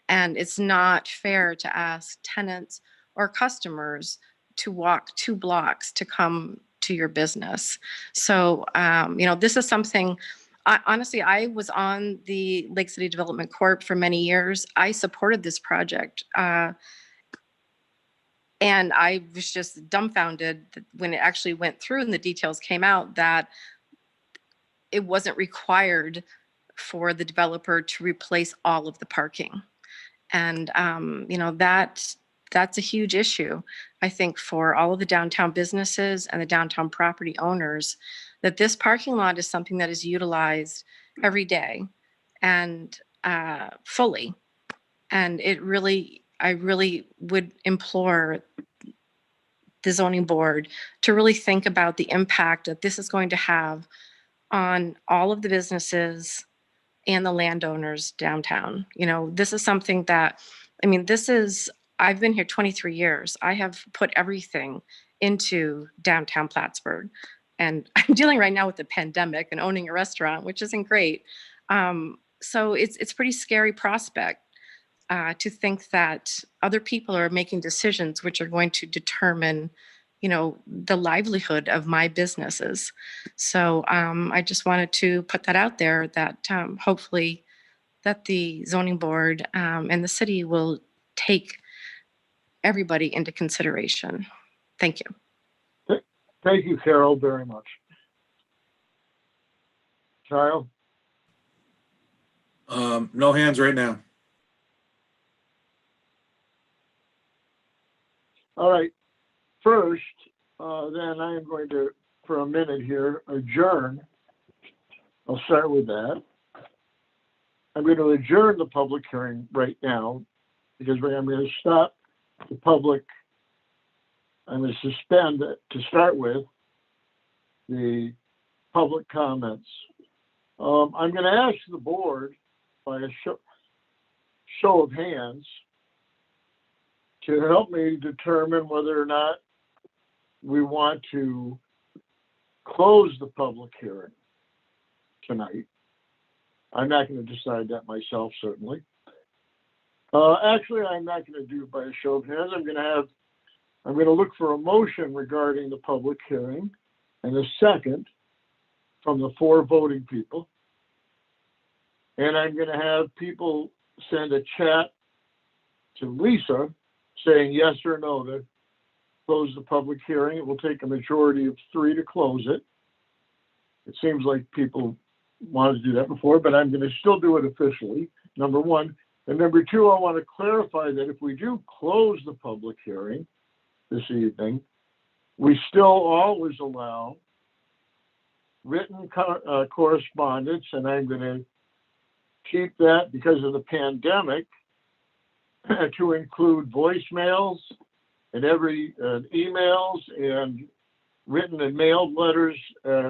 And it's not fair to ask tenants or customers to walk 2 blocks to come to your business. So, you know, this is something, honestly, I was on the Lake City Development Corp for many years. I supported this project. And I was just dumbfounded when it actually went through and the details came out that it wasn't required for the developer to replace all of the parking. And, you know, that's a huge issue, I think, for all of the downtown businesses and the downtown property owners, that this parking lot is something that is utilized every day and fully. And I really would implore the zoning board to really think about the impact that this is going to have on all of the businesses and the landowners downtown. You know, this is something that, I mean, I've been here 23 years. I have put everything into downtown Plattsburgh. And I'm dealing right now with the pandemic and owning a restaurant, which isn't great. So it's a pretty scary prospect to think that other people are making decisions which are going to determine, you know, the livelihood of my businesses. So I just wanted to put that out there that hopefully that the zoning board and the city will take everybody into consideration. Thank you. Thank you, Carol, very much. Kyle? No hands right now. All right. First, then I am going to, for a minute here, adjourn. I'll start with that. I'm going to adjourn the public hearing right now because I'm going to stop the public. I'm going to suspend it to start with the public comments. I'm going to ask the board by a show of hands to help me determine whether or not we want to close the public hearing tonight. I'm not going to decide that myself, certainly. Actually, I'm not going to do it by a show of hands. I'm going to look for a motion regarding the public hearing, and a second from the 4 voting people. And I'm going to have people send a chat to Lisa saying yes or no to close the public hearing. It will take a majority of 3 to close it. It seems like people wanted to do that before, but I'm going to still do it officially, number one. And number two, I want to clarify that if we do close the public hearing this evening, we still always allow written correspondence, and I'm going to keep that because of the pandemic to include voicemails and emails and written and mailed letters,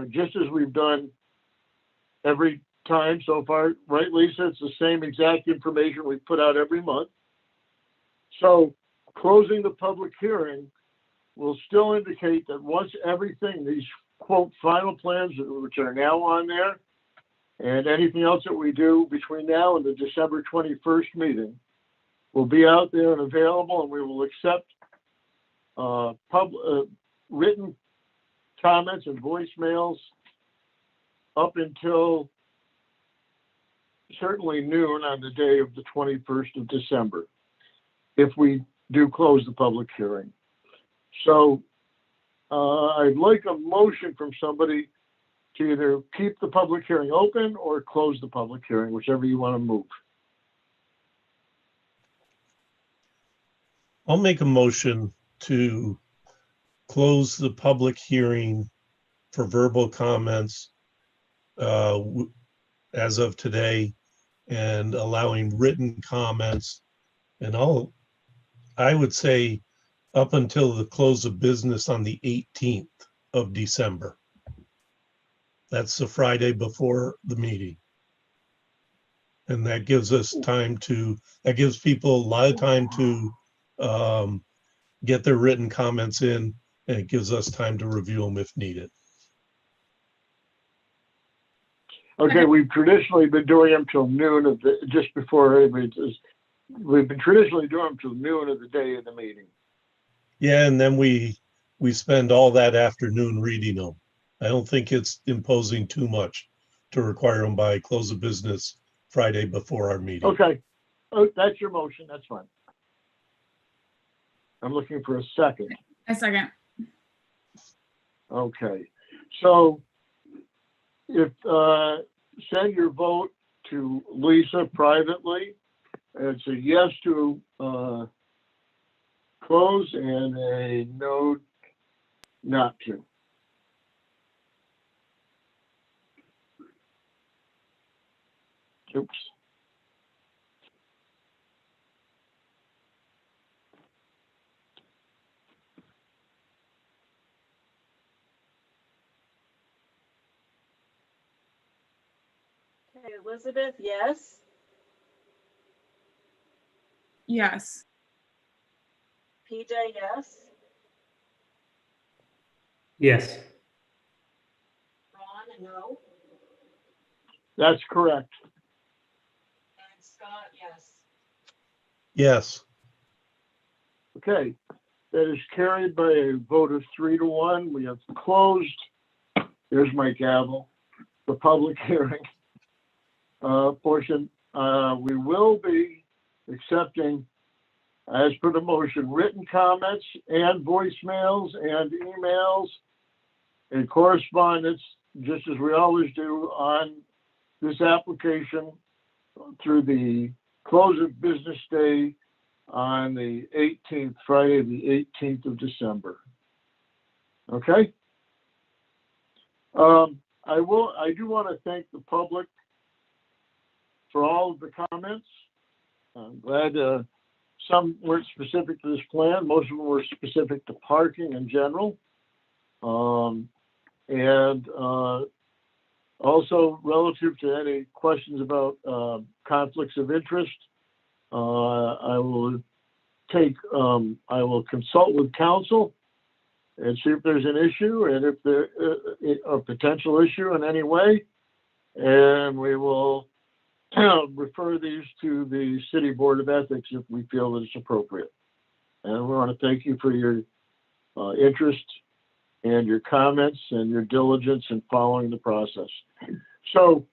just as we've done every time so far, right, Lisa? It's the same exact information we put out every month. So closing the public hearing will still indicate that once everything, these quote final plans, which are now on there, and anything else that we do between now and the December 21st meeting will be out there and available, and we will accept written comments and voicemails up until certainly noon on the day of the 21st of December, if we do close the public hearing. So I'd like a motion from somebody to either keep the public hearing open or close the public hearing, whichever you want to move. I'll make a motion to close the public hearing for verbal comments as of today, and allowing written comments. And I would say up until the close of business on the 18th of December. That's the Friday before the meeting. And that gives us time that gives people a lot of time to get their written comments in, and it gives us time to review them if needed. Okay, we've traditionally been doing them till noon just before anybody does. We've been traditionally doing them till noon of the day of the meeting. Yeah, and then we spend all that afternoon reading them. I don't think it's imposing too much to require them by close of business Friday before our meeting. Okay, that's your motion, that's fine. I'm looking for a second. A second. Okay, so if send your vote to Lisa privately. It's a yes to close and a no not to. Oops. Okay, Elizabeth, yes. Yes. PJ, yes. Yes. Ron, no. That's correct. And Scott, yes. Yes. Okay, that is carried by a vote of 3-1. We have closed, here's my gavel, the public hearing portion. We will be accepting, as per the motion, written comments and voicemails and emails and correspondence, just as we always do on this application through the close of business day on the 18th, Friday, the 18th of December. Okay? I do want to thank the public for all of the comments. I'm glad some weren't specific to this plan. Most of them were specific to parking in general. Also relative to any questions about conflicts of interest, I will consult with counsel and see if there's an issue and if there a potential issue in any way, and we will refer these to the City Board of Ethics if we feel that it's appropriate. And we want to thank you for your interest and your comments and your diligence in following the process. So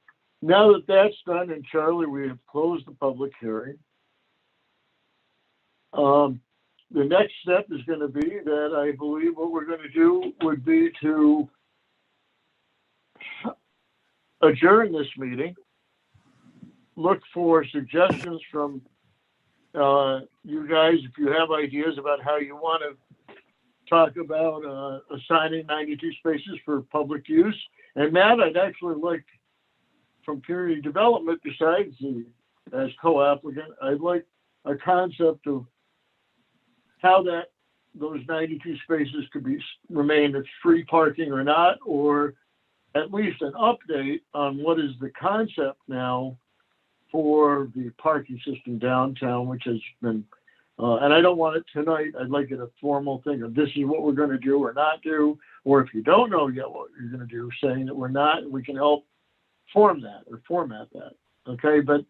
now that that's done, and Charlie, we have closed the public hearing. The next step is going to be that I believe what we're going to do would be to adjourn this meeting, look for suggestions from you guys if you have ideas about how you want to talk about assigning 92 spaces for public use. And Matt, I'd actually like from community development, besides as co-applicant, I'd like a concept of how those 92 spaces could remain as free parking or not, or at least an update on what is the concept now for the parking system downtown, which has been, and I don't want it tonight. I'd like it a formal thing of this is what we're going to do or not do, or if you don't know yet what you're going to do, saying that we're not, we can help form that or format that. Okay, but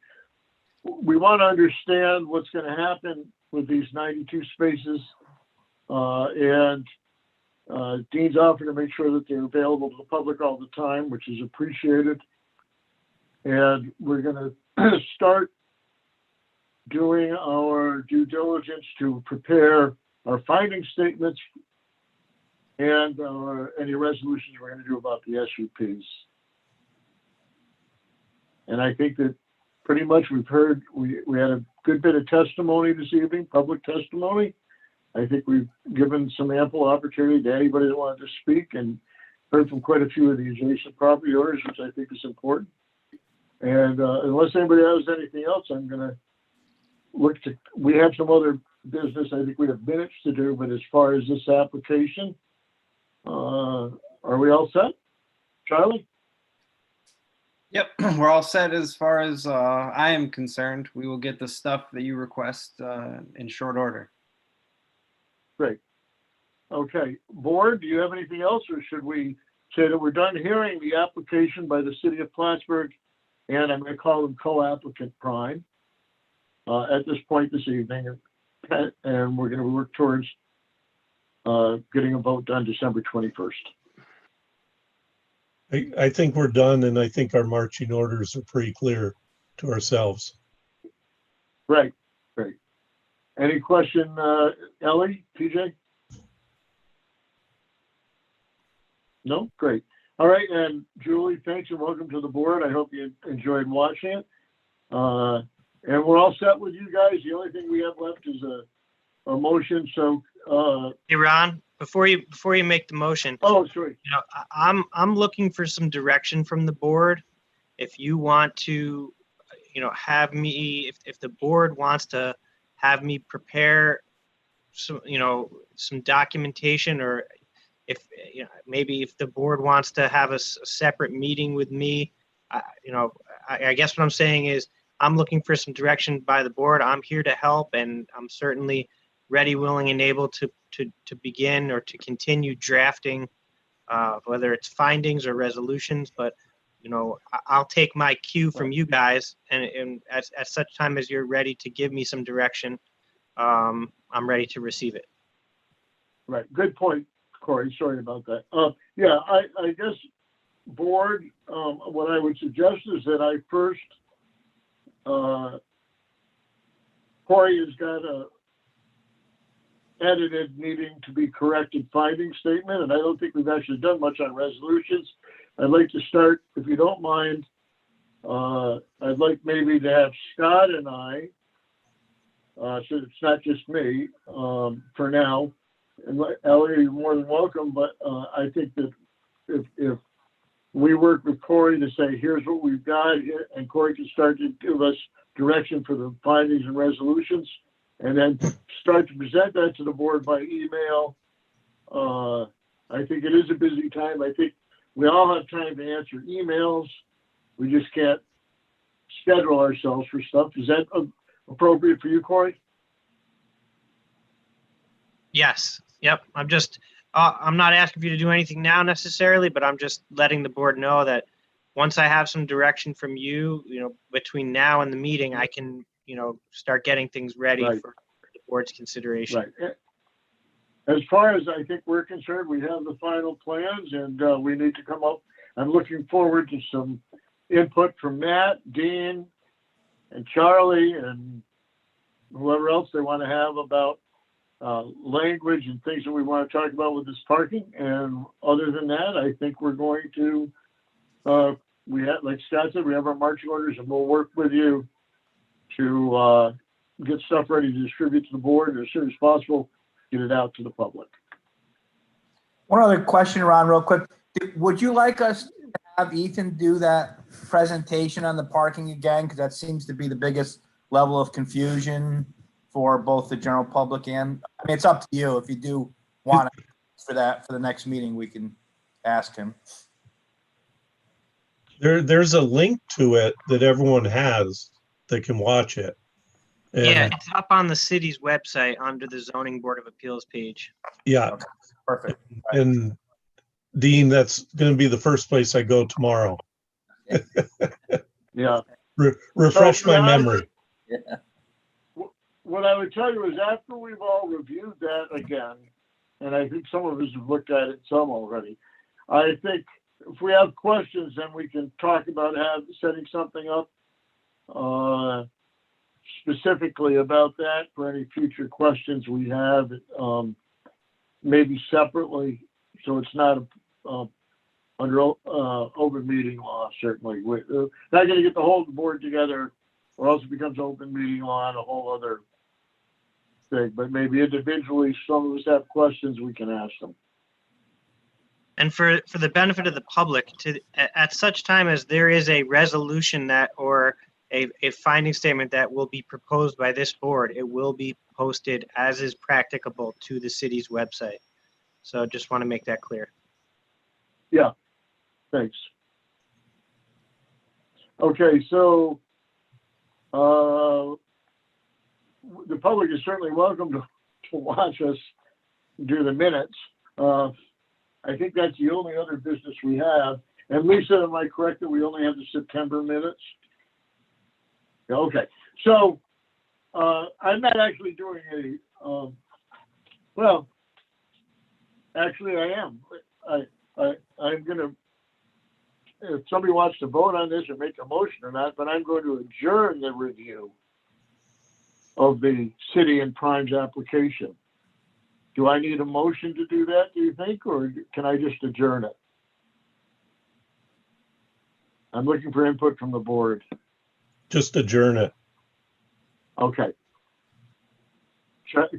we want to understand what's going to happen with these 92 spaces, and Dean's offered to make sure that they're available to the public all the time, which is appreciated. And we're going to start doing our due diligence to prepare our finding statements and any resolutions we're going to do about the SUPs. And I think that pretty much we've heard, we had a good bit of testimony this evening, public testimony. I think we've given some ample opportunity to anybody that wanted to speak, and heard from quite a few of the adjacent property owners, which I think is important. And unless anybody has anything else, I'm gonna look to, we have some other business. I think we have minutes to do, but as far as this application, are we all set? Charlie? Yep, we're all set as far as I am concerned. We will get the stuff that you request in short order. Great. Okay, board, do you have anything else, or should we say that we're done hearing the application by the city of Plattsburgh, and I'm going to call them co-applicant Prime at this point this evening, and we're going to work towards getting a vote done December 21st. I think we're done, and I think our marching orders are pretty clear to ourselves. Right, great. Any question, Ellie, PJ? No? Great. All right, and Julie, thanks and welcome to the board. I hope you enjoyed watching it. And we're all set with you guys. The only thing we have left is a motion, so. Hey, Ron, before you make the motion. Oh, sorry. You know, I'm looking for some direction from the board. If you want to, you know, have me, if the board wants to have me prepare some, you know, some documentation, or if, you know, maybe if the board wants to have a separate meeting with me, you know, I guess what I'm saying is I'm looking for some direction by the board. I'm here to help, and I'm certainly ready, willing, and able to begin or to continue drafting, whether it's findings or resolutions. But, you know, I'll take my cue from you guys, and at such time as you're ready to give me some direction, I'm ready to receive it. Right, good point, Corey. Sorry about that. Yeah, I guess, board, what I would suggest is that I first, Corey has got a edited needing to be corrected finding statement, and I don't think we've actually done much on resolutions. I'd like to start, if you don't mind, I'd like maybe to have Scott and I, so it's not just me, for now. And Ellie, you're more than welcome, but I think that if we work with Corey to say, here's what we've got, and Corey can start to give us direction for the findings and resolutions, and then start to present that to the board by email. I think it is a busy time. I think we all have time to answer emails. We just can't schedule ourselves for stuff. Is that appropriate for you, Corey? Yes. Yep. I'm just, I'm not asking for you to do anything now necessarily, but I'm just letting the board know that once I have some direction from you, you know, between now and the meeting, I can, you know, start getting things ready for the board's consideration. Right. as far as I think we're concerned, we have the final plans and we need to come up. I'm looking forward to some input from Matt, Dean, and Charlie, and whoever else they want to have about language and things that we want to talk about with this parking. And other than that, I think we're going to, like Scott said, we have our marching orders, and we'll work with you to get stuff ready to distribute to the board as soon as possible, get it out to the public. One other question, Ron, real quick. Would you like us to have Ethan do that presentation on the parking again? Because that seems to be the biggest level of confusion for both the general public and, I mean, it's up to you. If you do want it for the next meeting, we can ask him. There's a link to it that everyone has that can watch it. And Yeah, it's up on the city's website under the Zoning Board of Appeals page. yeah. Okay, perfect. And Dean, that's going to be the first place I go tomorrow. Yeah. Refresh So, my Ron, memory. Yeah. What I would tell you is after we've all reviewed that again, and I think some of us have looked at it some already, I think if we have questions, then we can talk about setting something up specifically about that for any future questions we have, maybe separately, so it's not under open meeting law, certainly. We're not going to get the whole board together, or else it becomes open meeting law and a whole other thing. But maybe individually, some of us have questions, we can ask them. And for the benefit of the public, at such time as there is a resolution that, or a finding statement that will be proposed by this board, it will be posted as is practicable to the city's website. So just want to make that clear. Yeah, thanks. Okay, so the public is certainly welcome to watch us do the minutes. I think that's the only other business we have. And Lisa, am I correct that we only have the September minutes? Okay, so I'm not actually doing any, well, actually I am. I'm gonna, if somebody wants to vote on this or make a motion or not, but I'm going to adjourn the review of the City and Primes application. Do I need a motion to do that, do you think, or can I just adjourn it? I'm looking for input from the board. Just adjourn it. Okay.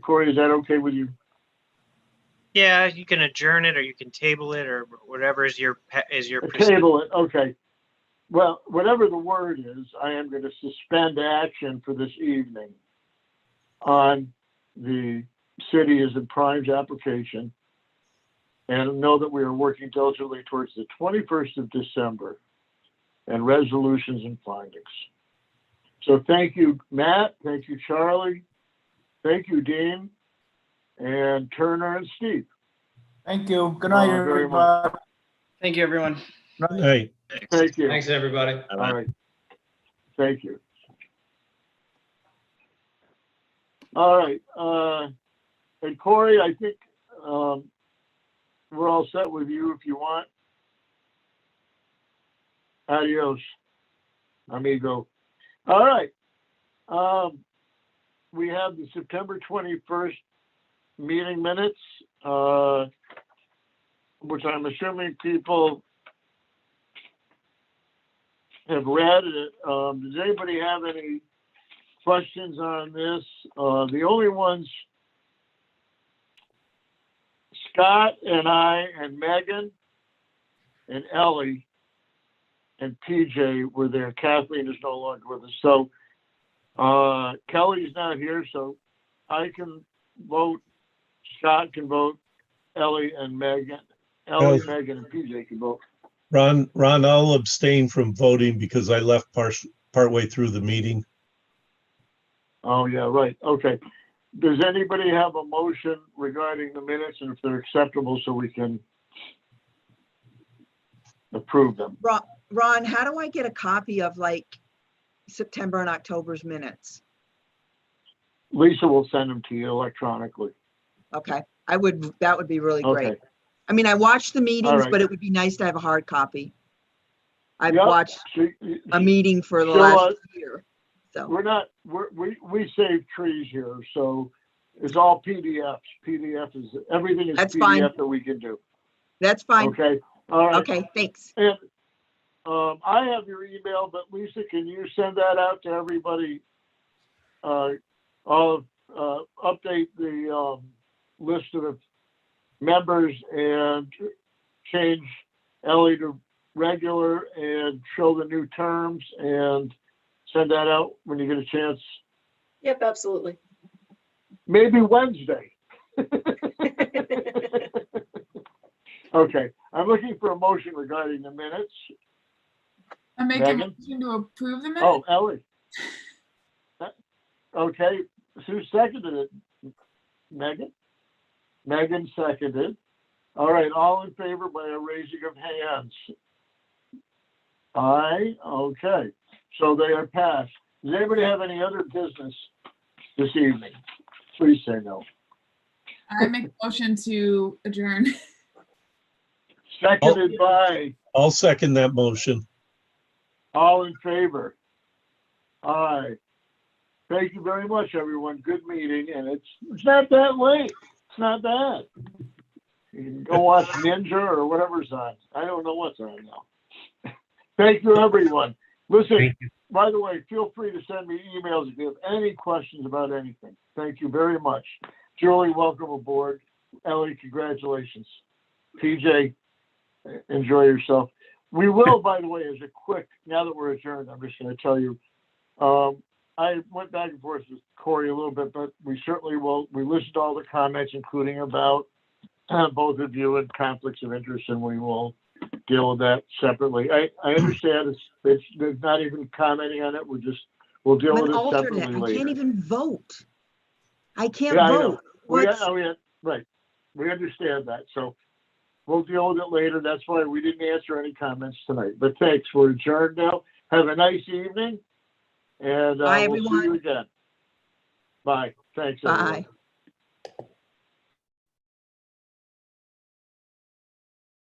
Corey, is that okay with you? Yeah, you can adjourn it, or you can table it, or whatever is your Table it, okay. Well, whatever the word is, I am going to suspend action for this evening on the City and Primes application, and know that we are working diligently towards the 21st of December and resolutions and findings. So thank you, Matt. Thank you, Charlie. Thank you, Dean, and Turner and Steve. Thank you. Good night, everybody. Thank you, everyone. Good night. Thank you. Thanks, everybody. All right. Thank you. All right. And Corey, I think we're all set with you if you want. Adios, amigo. All right. We have the September 21st meeting minutes, which I'm assuming people have read. Does anybody have any questions on this? The only ones, Scott and I and Megan and Ellie and PJ were there. Kathleen is no longer with us. So Kelly's not here, so I can vote. Scott can vote. Ellie and Megan. Ellie, Megan, and PJ can vote. Ron, I'll abstain from voting because I left partway through the meeting. Oh, yeah, right. Okay. Does anybody have a motion regarding the minutes and if they're acceptable so we can approve them? Ron, how do I get a copy of like September and October's minutes? Lisa will send them to you electronically. Okay, That would be really great. Okay. I mean, I watched the meetings, right. but it would be nice to have a hard copy. I've Yep. watched a meeting for the She'll, last year. So we save trees here, so it's all PDFs. Everything is That's PDF fine. that we can do. That's fine. Okay, all right. Okay, thanks. And I have your email, but Lisa, can you send that out to everybody? I'll update the list of the members and change Ellie to regular and show the new terms and send that out when you get a chance. Yep, absolutely. Maybe Wednesday. Okay, I'm looking for a motion regarding the minutes. I make a Megan? motion to approve the minutes. Oh, Ellie. Okay, Sue seconded it. Megan? Megan seconded. All right, all in favor by a raising of hands. Aye, okay, so they are passed. Does anybody have any other business this evening? Please say no. I make a motion to adjourn. Seconded by, I'll second that motion. all in favor? Aye. Thank you very much, everyone. Good meeting, and it's not that late. It's not bad. You can go watch Ninja or whatever's on. I don't know what's on now. Thank you, everyone. Listen, by the way, feel free to send me emails if you have any questions about anything. Thank you very much. Julie, welcome aboard. Ellie, congratulations. PJ, enjoy yourself. We will, by the way, as a quick, now that we're adjourned, I'm just going to tell you, I went back and forth with Corey a little bit, but we certainly will. We listened to all the comments, including about both of you and conflicts of interest, and we will deal with that separately. I understand it's they're not even commenting on it. We'll deal I'm with an it alternate. separately I later. can't even vote. I can't Yeah, I know. vote. What's- Right. We understand that. So we'll deal with it later. That's why we didn't answer any comments tonight. But thanks. We're adjourned now. Have a nice evening. And Bye, we'll see you everyone. again. Bye. Thanks, Bye. everyone.